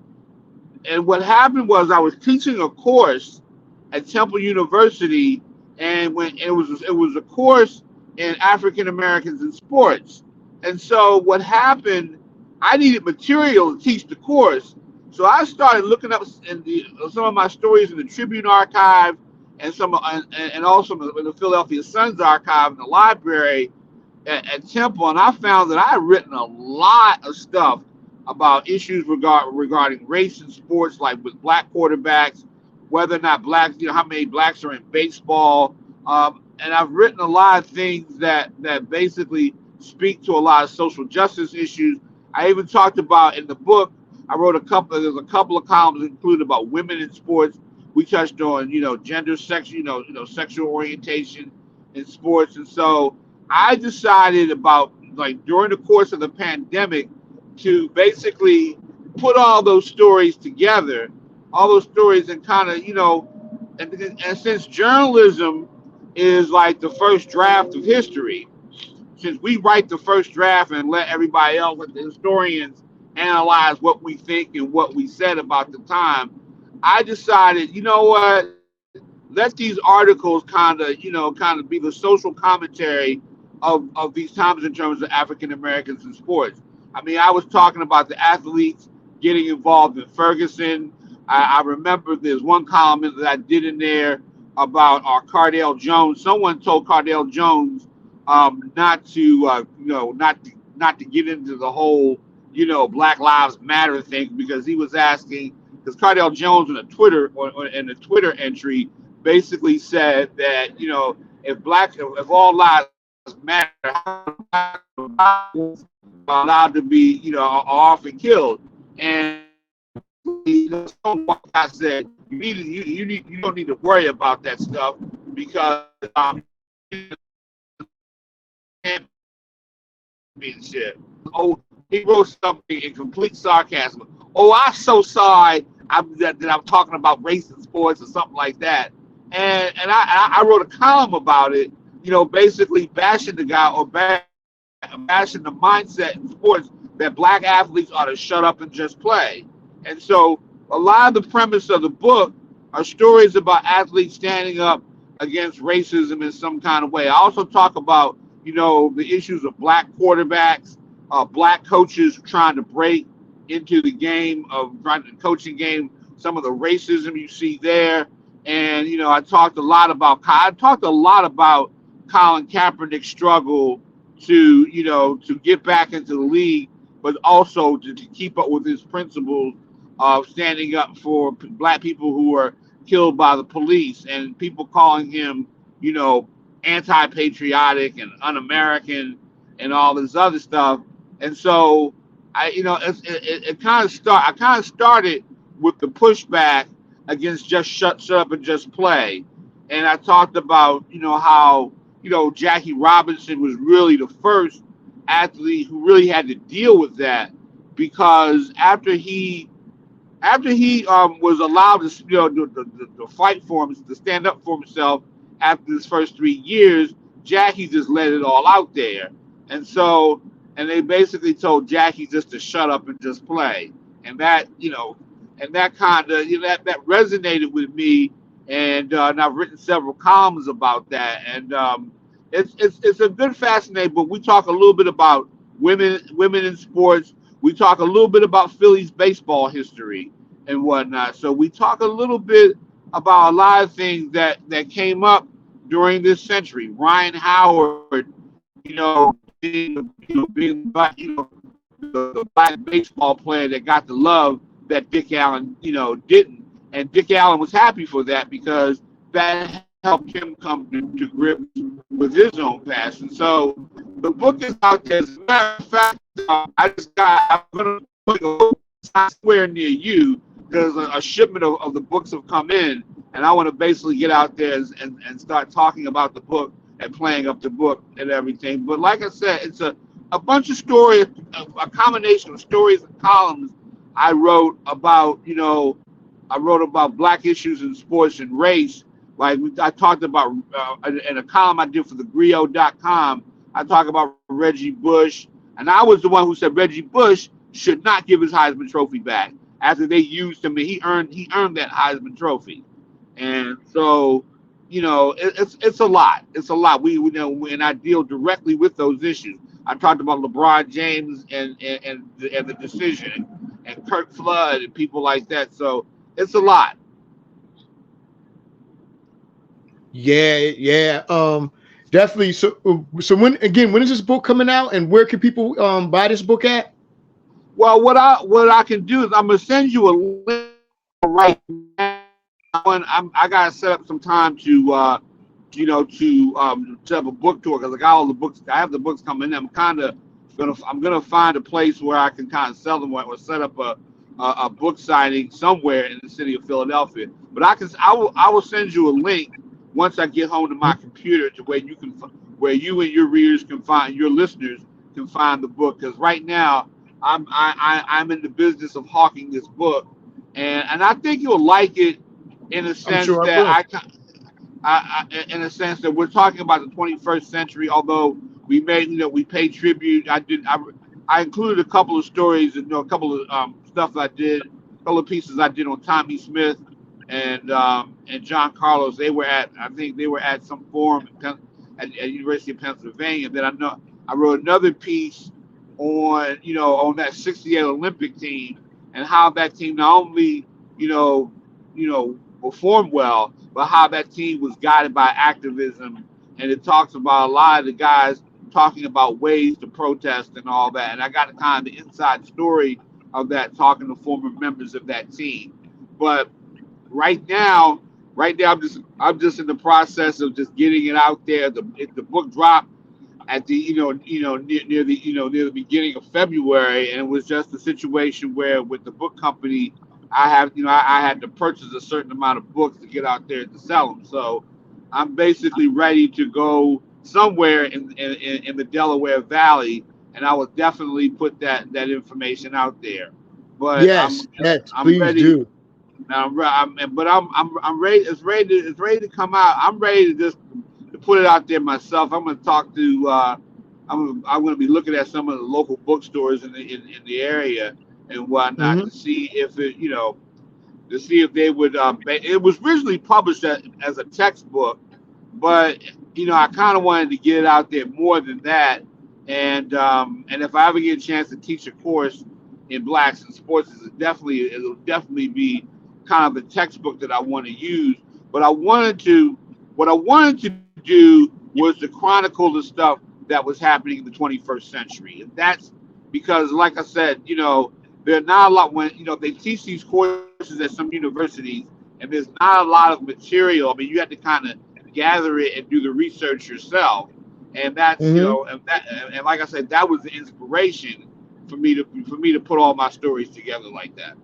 what happened was I was teaching a course at Temple University, and when it was a course in African Americans in sports. And so what happened, I needed material to teach the course. So I started looking up some of my stories in the Tribune archive and also in the Philadelphia Sun's archive in the library at Temple, and I found that I had written a lot of stuff about issues regarding race in sports, like with black quarterbacks, whether or not blacks, how many blacks are in baseball, and I've written a lot of things that basically speak to a lot of social justice issues. I even talked about in the book. There's a couple of columns included about women in sports. We touched on, gender, sex, sexual orientation in sports. And so I decided about, like, during the course of the pandemic to basically put all those stories together, and kind of, and since journalism is like the first draft of history, since we write the first draft and let everybody else, let the historians analyze what we think and what we said about the time, I decided, what, let these articles kind of be the social commentary of these times in terms of African Americans in sports. I mean, I was talking about the athletes getting involved in Ferguson. I remember there's one column that I did in there about Cardale Jones. Someone told Cardale Jones not to get into the whole Black Lives Matter thing, because he was asking, because Cardale Jones in a Twitter entry basically said that if all lives matter, how are allowed to be often killed. And I said you don't need to worry about that stuff, because championship. Oh, he wrote something in complete sarcasm. Oh, I'm so sorry that I'm talking about race in sports or something like that. And I wrote a column about it, basically bashing the guy, or bashing the mindset in sports that black athletes ought to shut up and just play. And so a lot of the premise of the book are stories about athletes standing up against racism in some kind of way. I also talk about, the issues of black quarterbacks, black coaches trying to break into the coaching game, some of the racism you see there. And, I talked a lot about Colin Kaepernick's struggle to get back into the league, but also to keep up with his principles of standing up for black people who are killed by the police, and people calling him, anti-patriotic and un-American and all this other stuff. And so I kind of started with the pushback against just shut up and just play. And I talked about, how, Jackie Robinson was really the first athlete who really had to deal with that, because after he was allowed to fight for him, to stand up for himself after his first 3 years, Jackie just let it all out there. And so, and they basically told Jackie just to shut up and just play. And that, and that kind of, that resonated with me. And I've written several columns about that. And it's a good, fascinating book. We talk a little bit about women in sports. We talk a little bit about Phillies baseball history and whatnot. So we talk a little bit about a lot of things that came up during this century. Ryan Howard, being the black baseball player that got the love that Dick Allen, didn't. And Dick Allen was happy for that, because that helped him come to grips with his own past. And so the book is out there. As a matter of fact, I'm going to put a somewhere near you, because a shipment of the books have come in, and I want to basically get out there and start talking about the book and playing up the book and everything. But like I said, it's a bunch of stories, a combination of stories and columns I wrote about, I wrote about black issues in sports and race, Like I talked about in a column I did for the Griot.com, I talk about Reggie Bush, and I was the one who said Reggie Bush should not give his Heisman Trophy back after they used him, and he earned that Heisman Trophy. And so, it's a lot. It's a lot. We know, and I deal directly with those issues. I talked about LeBron James and the decision, and Kirk Flood and people like that. So it's a lot. Yeah. Definitely. So when is this book coming out, and where can people buy this book at? Well, what I can do is I'm gonna send you a link right now. I gotta set up some time to have a book tour, because I got all the books. I have the books coming in. I'm gonna find a place where I can kind of sell them, or set up a book signing somewhere in the city of Philadelphia. But I will send you a link once I get home to my computer, to where you and your readers can find, your listeners can find the book. Because right now I'm in the business of hawking this book, and I think you'll like it, in a sense that in a sense that we're talking about the 21st century. Although we paid tribute. I included a couple of stories, and a couple of stuff I did, a couple of pieces I did on Tommy Smith and John Carlos. I think they were at some forum at University of Pennsylvania. Then I wrote another piece on that '68 Olympic team, and how that team not only performed well, but how that team was guided by activism. And it talks about a lot of the guys talking about ways to protest and all that. And I got kind of the inside story of that, talking to former members of that team. But right now I'm just in the process of just getting it out there. The book dropped at the near the beginning of February, and it was just a situation where, with the book company, I had to purchase a certain amount of books to get out there to sell them. So I'm basically ready to go somewhere in the Delaware Valley, and I will definitely put that information out there. But yes, I'm please ready. do. I'm ready. It's ready to come out. I'm ready to put it out there myself. I'm going to talk to. I'm going to be looking at some of the local bookstores in the area and whatnot, to see if to see if they would. It was originally published as a textbook, but I kind of wanted to get it out there more than that. And if I ever get a chance to teach a course in Blacks in sports, it'll definitely be kind of the textbook that I want to use. But what I wanted to do was to chronicle the stuff that was happening in the 21st century. And that's because, like I said, there are not a lot, when they teach these courses at some universities, and there's not a lot of material. I mean, you have to kind of gather it and do the research yourself. And that's and like I said, that was the inspiration for me to put all my stories together like that.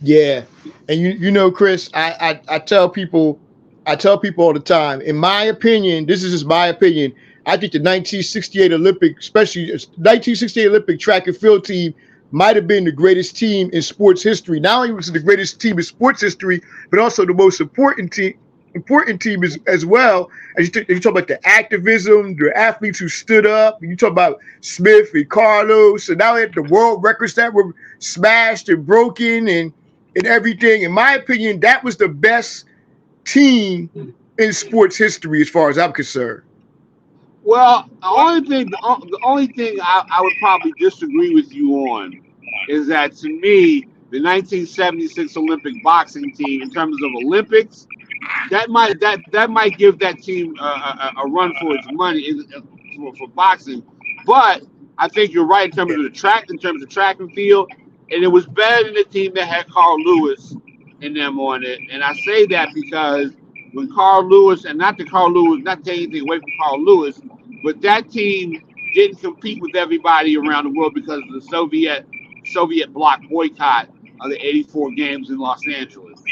Yeah, and Chris, I tell people all the time, in my opinion, this is just my opinion, I think the 1968 Olympic, especially 1968 Olympic track and field team, might have been the greatest team in sports history. Not only was it the greatest team in sports history, but also the most important team as well. As you talk about the activism, the athletes who stood up, and you talk about Smith and Carlos, and now they had the world records that were smashed and broken and everything. In my opinion, that was the best team in sports history as far as I'm concerned. Well, the only thing I would probably disagree with you on is that, to me, the 1976 Olympic boxing team, in terms of Olympics, that might give that team a run for its money for boxing. But I think you're right in terms of track and field, and it was better than the team that had Carl Lewis in them on it. And I say that because when Carl Lewis, and not taking anything away from Carl Lewis, but that team didn't compete with everybody around the world because of the Soviet bloc boycott of the '84 games in Los Angeles.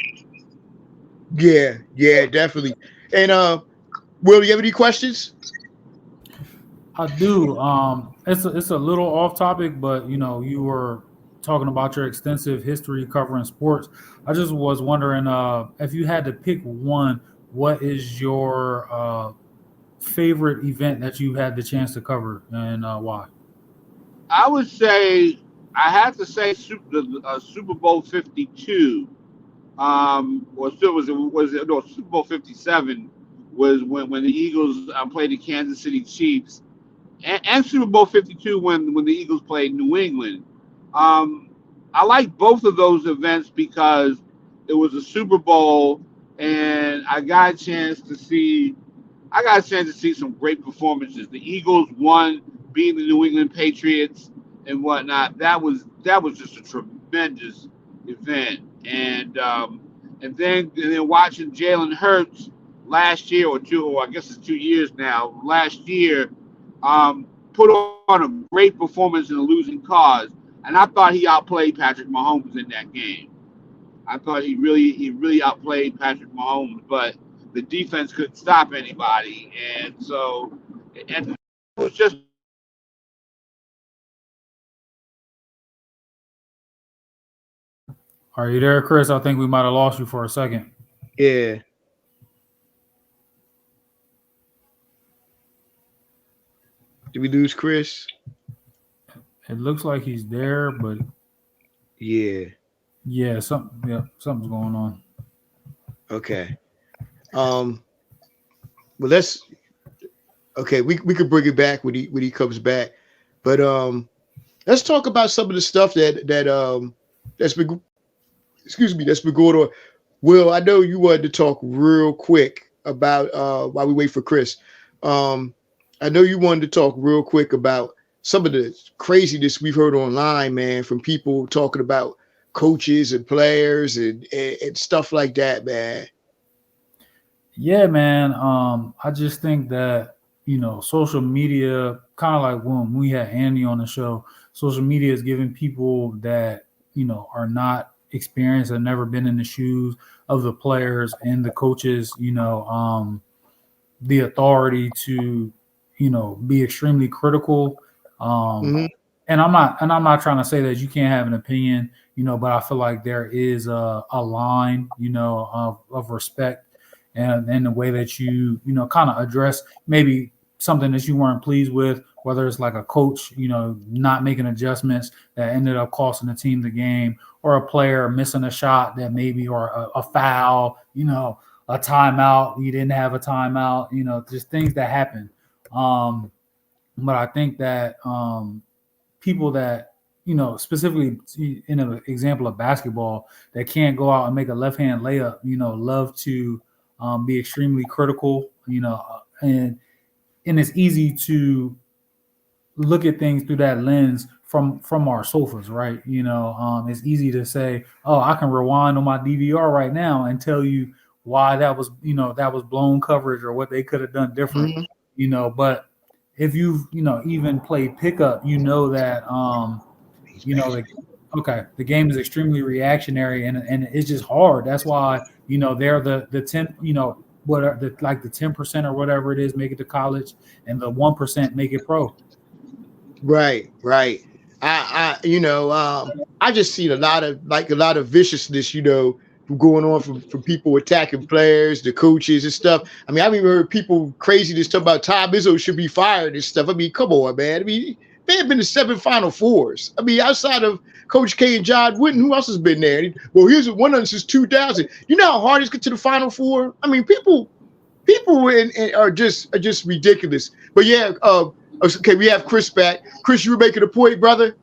Yeah, definitely. And Will, do you have any questions? I do. It's a little off topic, but you were talking about your extensive history covering sports. I just was wondering if you had to pick one what is your favorite event that you had the chance to cover, and why? I would say I have to say Super Bowl 52. Or still was it no Super Bowl 57 was when the Eagles played the Kansas City Chiefs, and Super Bowl 52 when the Eagles played New England. Um, I like both of those events because it was a Super Bowl, and I got a chance to see some great performances. The Eagles won, beating the New England Patriots and whatnot. That was just a tremendous event, and then watching Jalen Hurts last year or I guess it's 2 years now. Last year, put on a great performance in a losing cause, and I thought he outplayed Patrick Mahomes in that game. I thought he really outplayed Patrick Mahomes, but the defense couldn't stop anybody, and it was just Are you there, Chris? I think we might have lost you for a second. Yeah. Did we lose Chris? It looks like he's there, but Yeah. something's going on. Okay. Well, let's. Okay, we could bring it back when he comes back, but let's talk about some of the stuff that's been going on. Will, I know you wanted to talk real quick about while we wait for Chris. I know you wanted to talk real quick about some of the craziness we've heard online, man, from people talking about coaches and players and stuff like that, man. Yeah, man. I just think that, social media, kind of like when we had Andy on the show, social media is giving people that, are not experienced, have never been in the shoes of the players and the coaches, the authority to, be extremely critical. Mhm. And I'm not trying to say that you can't have an opinion, but I feel like there is a line, of respect and the way that you kind of address maybe something that you weren't pleased with, whether it's like a coach, not making adjustments that ended up costing the team the game, or a player missing a shot that maybe, or a foul, a timeout, you didn't have a timeout, just things that happen. But I think that people that, specifically in an example of basketball, that can't go out and make a left hand layup, love to be extremely critical, and it's easy to look at things through that lens from our sofas, right? It's easy to say, oh, I can rewind on my DVR right now and tell you why that was blown coverage or what they could have done different, but if you've even played pickup, that the game is extremely reactionary, and it's just hard. That's why they're the 10, what are the 10% or whatever it is make it to college, and the 1% make it pro. Right. I just seen a lot of viciousness, going on from people attacking players, the coaches and stuff. I mean, I've even heard people crazy to talk about Tom Izzo should be fired and stuff. I mean, come on, man. I mean, they have been to 7 Final Fours. I mean, outside of Coach K and John Wooden, who else has been there? Well, here's one of them since 2000. You know how hard it is to get to the Final Four? I mean, people are just ridiculous. But yeah, okay, we have Chris back. Chris, you were making a point, brother.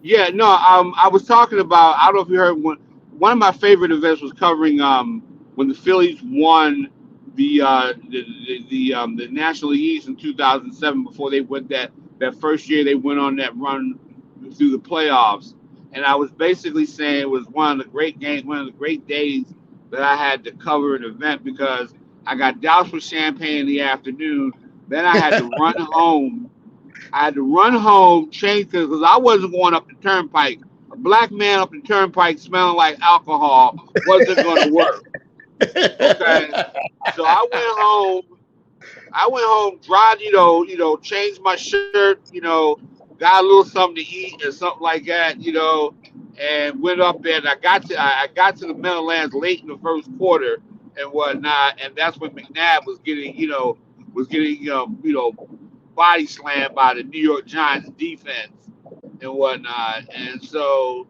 Yeah, no, I was talking about. I don't know if you heard one of my favorite events was covering when the Phillies won the National League East in 2007 before they went that first year they went on that run through the playoffs, and I was basically saying it was one of the great games, one of the great days that I had to cover an event because I got doused with champagne in the afternoon. Then I had to run home. Change because I wasn't going up the turnpike. A black man up the turnpike smelling like alcohol wasn't going to work. Okay, so I went home, dried, changed my shirt, got a little something to eat or something like that, and went up there. And I got to the Meadowlands late in the first quarter, and whatnot, and that's when McNabb was getting body slammed by the New York Giants defense and whatnot, and so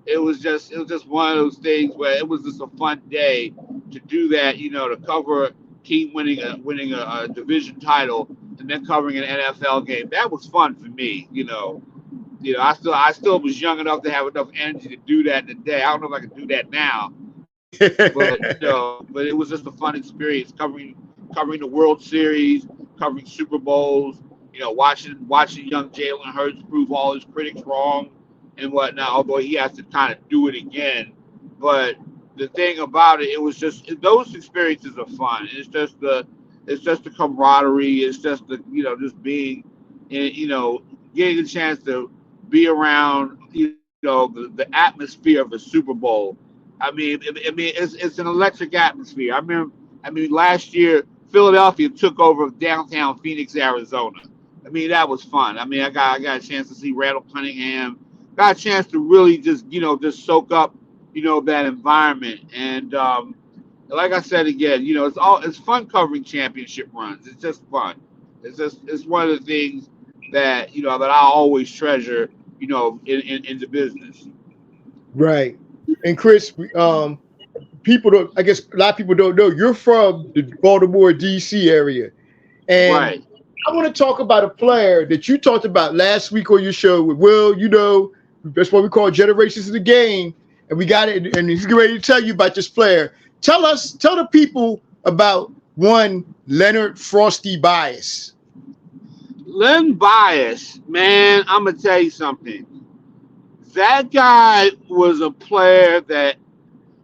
it was just one of those things where it was just a fun day to do that, to cover a team winning a division title and then covering an NFL game. That was fun for me. I still was young enough to have enough energy to do that today. I don't know if I can do that now, but it was just a fun experience covering the World Series, covering Super Bowls, watching young Jalen Hurts prove all his critics wrong and whatnot, although he has to kind of do it again. But the thing about it was just those experiences are fun. It's just the camaraderie. It's just just being, getting a chance to be around, the atmosphere of a Super Bowl. It's an electric atmosphere. Last year Philadelphia took over downtown Phoenix, Arizona. That was fun. I got a chance to see Randall Cunningham. Got a chance to really just soak up, that environment. And like I said again, it's fun covering championship runs. It's just fun. It's one of the things that that I always treasure, in the business. Right. And Chris, people don't. I guess a lot of people don't know you're from the Baltimore, D.C. area, and Right. I want to talk about a player that you talked about last week on your show with Will. That's what we call Generations of the Game, and we got it. And he's getting ready to tell you about this player. Tell the people about one Leonard Frosty Bias. Len Bias, man, I'm gonna tell you something. That guy was a player that,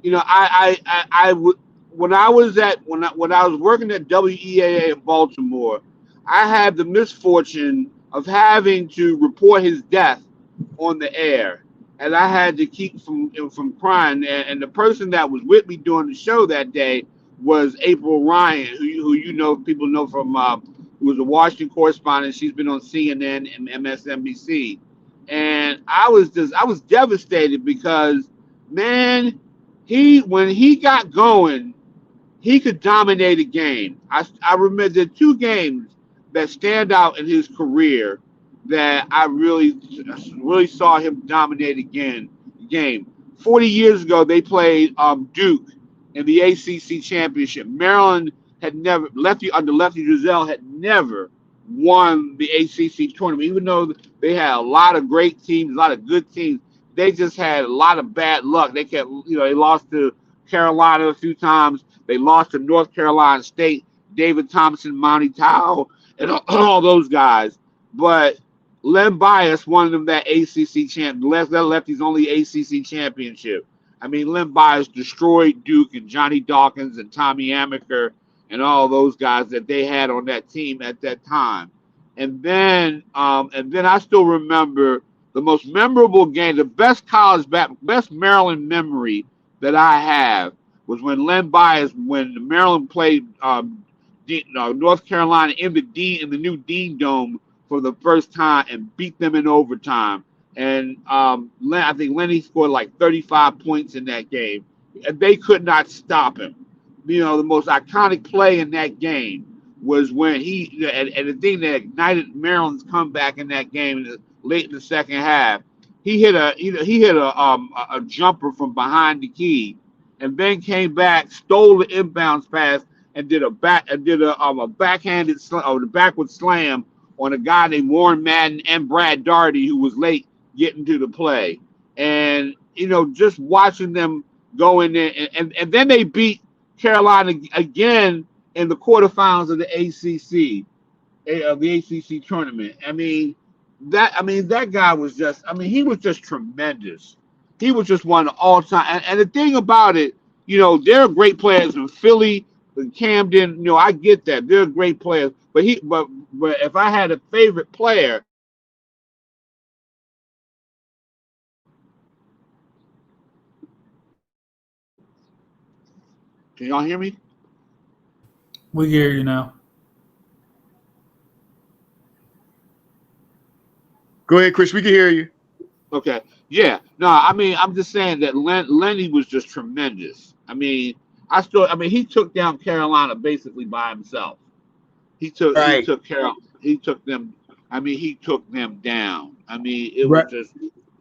I would when I was working at WEAA in Baltimore, I had the misfortune of having to report his death on the air, and I had to keep from crying. And the person that was with me doing the show that day was April Ryan, who people know from who was a Washington correspondent. She's been on CNN and MSNBC, and I was devastated because, man, when he got going, he could dominate a game. I remember the two games that stand out in his career that I really saw him dominate game. 40 years ago, they played Duke in the ACC championship. Maryland had never under Lefty Driesell had never won the ACC tournament, even though they had a lot of great teams, a lot of good teams. They just had a lot of bad luck. They lost to Carolina a few times. They lost to North Carolina State, David Thompson, Monty Tao, and all those guys. But Len Bias won them that ACC champ. That Lefty's only ACC championship. Len Bias destroyed Duke and Johnny Dawkins and Tommy Amaker and all those guys that they had on that team at that time. And then I still remember the most memorable game, the best Maryland memory that I have was when Maryland played North Carolina in the new Dean Dome for the first time and beat them in overtime. And I think Lenny scored like 35 points in that game, and they could not stop him. The most iconic play in that game was when and the thing that ignited Maryland's comeback in that game late in the second half. He hit a jumper from behind the key, and then came back, stole the inbounds pass, and did a backward slam on a guy named Warren Madden and Brad Daugherty, who was late getting to the play. And just watching them go in there, and then they beat Carolina again in the quarterfinals of the ACC tournament. That guy was he was just tremendous. He was just one of all time. And the thing about it, there are great players in Philly and Camden. I get that. They're great players. But if I had a favorite player, can y'all hear me? We hear you now. Go ahead, Chris. We can hear you. Okay. Yeah. No, I'm just saying that Lenny was just tremendous. I mean, he took down Carolina basically by himself. He Right. took Carol. He took them. I mean, he took them down. I mean, Right.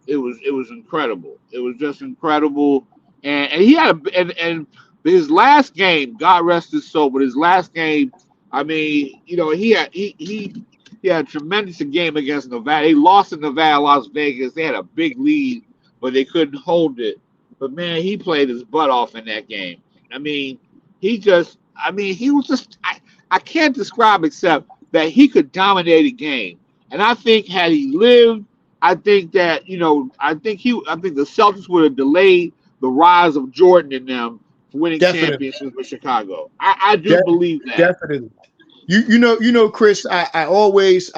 it was incredible. It was just incredible. And he had and his last game, God rest his soul, but his last game, I mean, you know, he had a tremendous game against Nevada. They lost in Nevada, Las Vegas. They had a big lead, but they couldn't hold it. But man, he played his butt off in that game. I mean, he was just, I can't describe except that he could dominate a game. And I think had he lived, I think that, you know, I think the Celtics would have delayed the rise of Jordan in them for winning Definitely. championships with Chicago. I do believe that. Definitely. You know, Chris, I always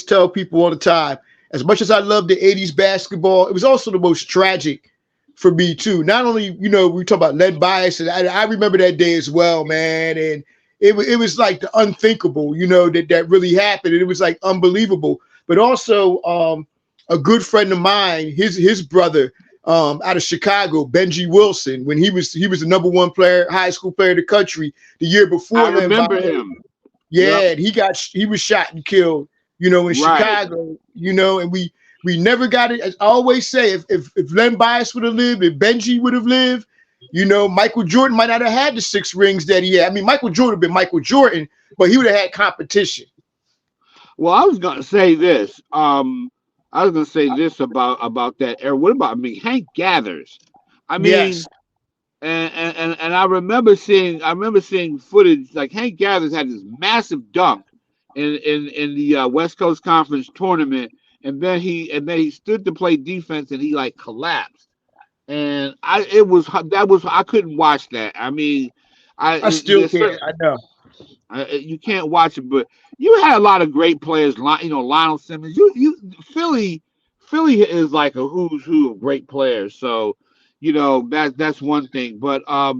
tell people all the time, as much as I love the 80s basketball, it was also the most tragic for me too. Not only, you know, we talk about lead bias, and I remember that day as well, man. And it was like the unthinkable, you know, that really happened. And it was like unbelievable. But also a good friend of mine, his brother out of Chicago, Benji Wilson, when he was the #1 player, high school player in the country the year before. I remember him. Yeah, and he was shot and killed, you know, in Right. Chicago, you know, and we never got it. As I always say, if Len Bias would have lived, if Benji would have lived, you know, Michael Jordan might not have had the 6 rings that he had. I mean, Michael Jordan would have been Michael Jordan, but he would have had competition. Well, I was gonna say this. About that era. What about Hank Gathers? I mean, Yes. and I remember seeing footage like Hank Gathers had this massive dunk in the West Coast Conference tournament, and then he stood to play defense and he like collapsed, and I couldn't watch that. I mean, I still can't. I know. you can't watch it, but you had a lot of great players. You know, Lionel Simmons. Philly is like a who's who of great players. So, you know, that's one thing. But I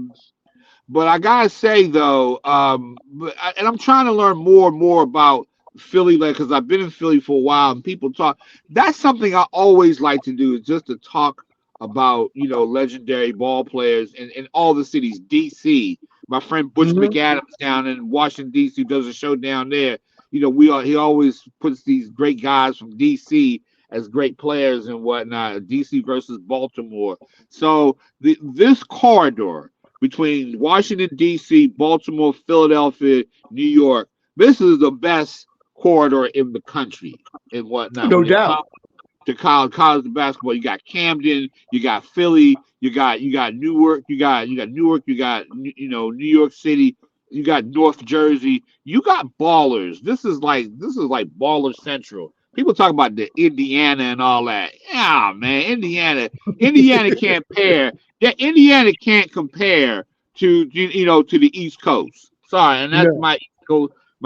gotta say though, and I'm trying to learn more and more about Philly, like, because I've been in Philly for a while, and people talk. That's something I always like to do, is just to talk about, you know, legendary ball players in all the cities. DC, my friend Butch McAdams down in Washington D.C. does a show down there. You know, he always puts these great guys from D.C. as great players and whatnot. D.C. versus Baltimore. So this corridor between Washington D.C., Baltimore, Philadelphia, New York, this is the best corridor in the country and whatnot. No doubt. To college basketball, you got Camden, you got Philly, you got Newark, you got Newark, you got, you know, New York City, you got North Jersey, you got ballers. This is like baller central. People talk about the Indiana and all that. Yeah, man, Indiana can't compare. Yeah, Indiana can't compare to, you know, to the East Coast. Sorry, and that's my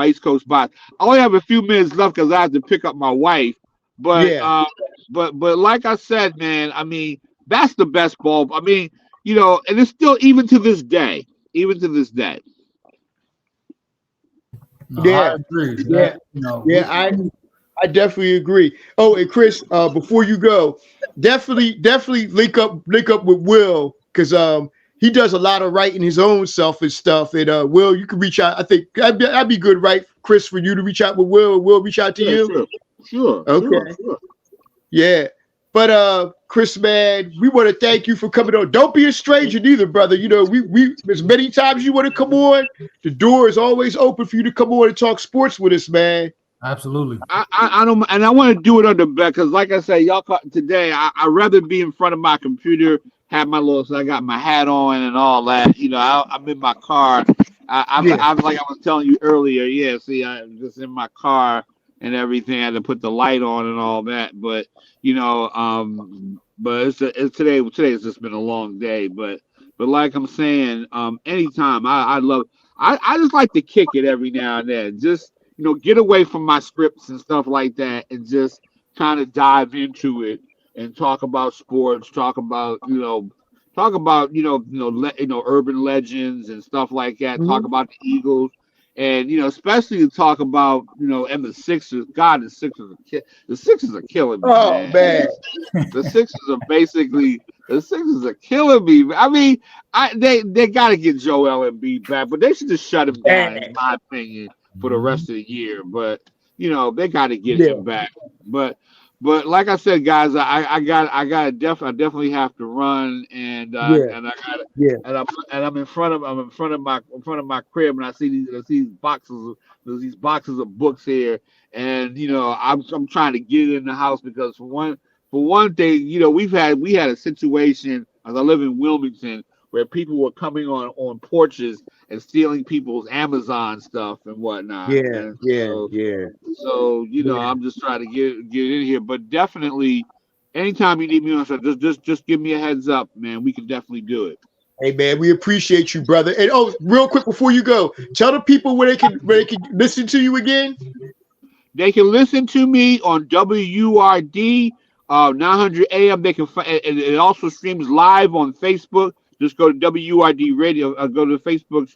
East Coast bias. I only have a few minutes left because I have to pick up my wife. But but like I said, man, I mean, that's the best ball. I mean, you know, and it's still even to this day. No, Yeah. I agree. Yeah. That, you know, I definitely agree. Oh, and Chris, before you go, definitely link up with Will, because he does a lot of writing his own self and stuff. And Will, you can reach out. I think that'd be good, right, Chris, for you to reach out with Will. Will reach out to you. Sure. Okay. Sure. Yeah. But Chris, man, we want to thank you for coming on. Don't be a stranger neither, brother. You know, we as many times you want to come on, the door is always open for you to come on and talk sports with us, man. Absolutely. I don't, and I want to do it under back, because, like I say, y'all today, I'd rather be in front of my computer, have my so I got my hat on and all that. You know, I'm in my car. I'm like I was telling you earlier. Yeah, see, I'm just in my car and everything. I had to put the light on and all that. But you know, but it's today has just been a long day. But like I'm saying, anytime I just like to kick it every now and then. Just, you know, get away from my scripts and stuff like that, and just kind of dive into it and talk about sports, talk about urban legends and stuff like that. Talk about the Eagles, And especially to talk about and the Sixers. God, the Sixers are killing me, Oh man. man. The Sixers are killing me. I mean, they got to get Joel Embiid back, but they should just shut him down, in my opinion, for the rest of the year. But they got to get Yeah. him back. But like I said, guys, I definitely have to run, and Yeah. and I got Yeah. and I'm in front of my crib, and I see these boxes of books here, and I'm trying to get it in the house because for one thing, we had a situation as I live in Wilmington where people were coming on porches and stealing people's Amazon stuff and whatnot. Yeah. And Yeah. Yeah. so I'm just trying to get in here. But definitely, anytime you need me on something, just give me a heads up, man. We can definitely do it. Hey man, we appreciate you, brother. And real quick before you go, tell the people where they can listen to you again. They can listen to me on WURD 900 AM. They can find it also streams live on Facebook. Just go to WURD Radio. Go to Facebook's.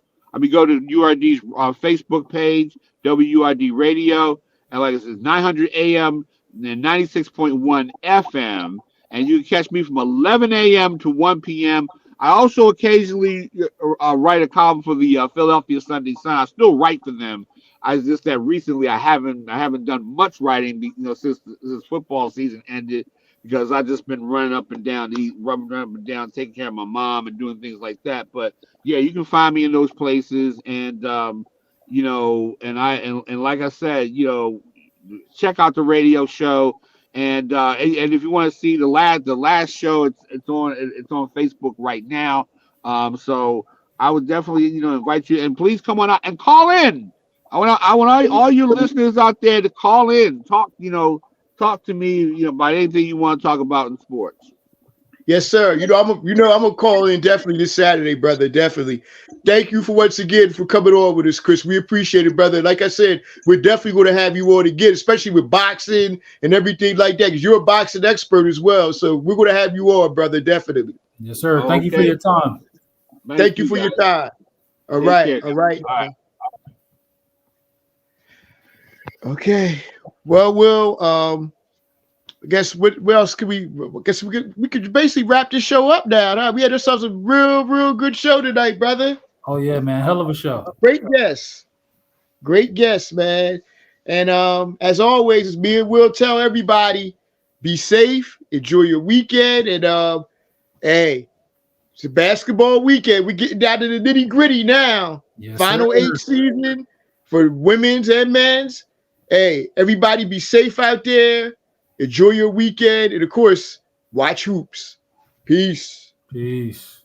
Go to URD's Facebook page, WURD Radio, and like I said, 900 AM and 96.1 FM. And you can catch me from 11 a.m. to 1 p.m. I also occasionally write a column for the Philadelphia Sunday Sun. I still write for them. I just that recently I haven't done much writing, since football season ended, because I've just been running up and down, taking care of my mom and doing things like that. But yeah, you can find me in those places, and and like I said, check out the radio show, and if you want to see the last show, it's on Facebook right now. So I would definitely invite you, and please come on out and call in. I want all you listeners out there to call in, talk to me, about anything you want to talk about in sports. Yes, sir. I'm gonna call in definitely this Saturday, brother. Definitely. Thank you for once again for coming on with us, Chris. We appreciate it, brother. Like I said, we're definitely going to have you on again, especially with boxing and everything like that, because you're a boxing expert as well. So we're going to have you on, brother. Definitely. Yes, sir. Thank you for your time. Thank you for your time. All right. All right. Okay. Well, I guess what else could we? I guess we could basically wrap this show up now. Huh? We had ourselves a real good show tonight, brother. Oh yeah, man, hell of a show. Great guest, man. And as always, as me and Will tell everybody, be safe, enjoy your weekend, and hey, it's a basketball weekend. We're getting down to the nitty gritty now. Yes, Final sir. 8 season for women's and men's. Hey, everybody be safe out there. Enjoy your weekend. And of course, watch hoops. Peace. Peace.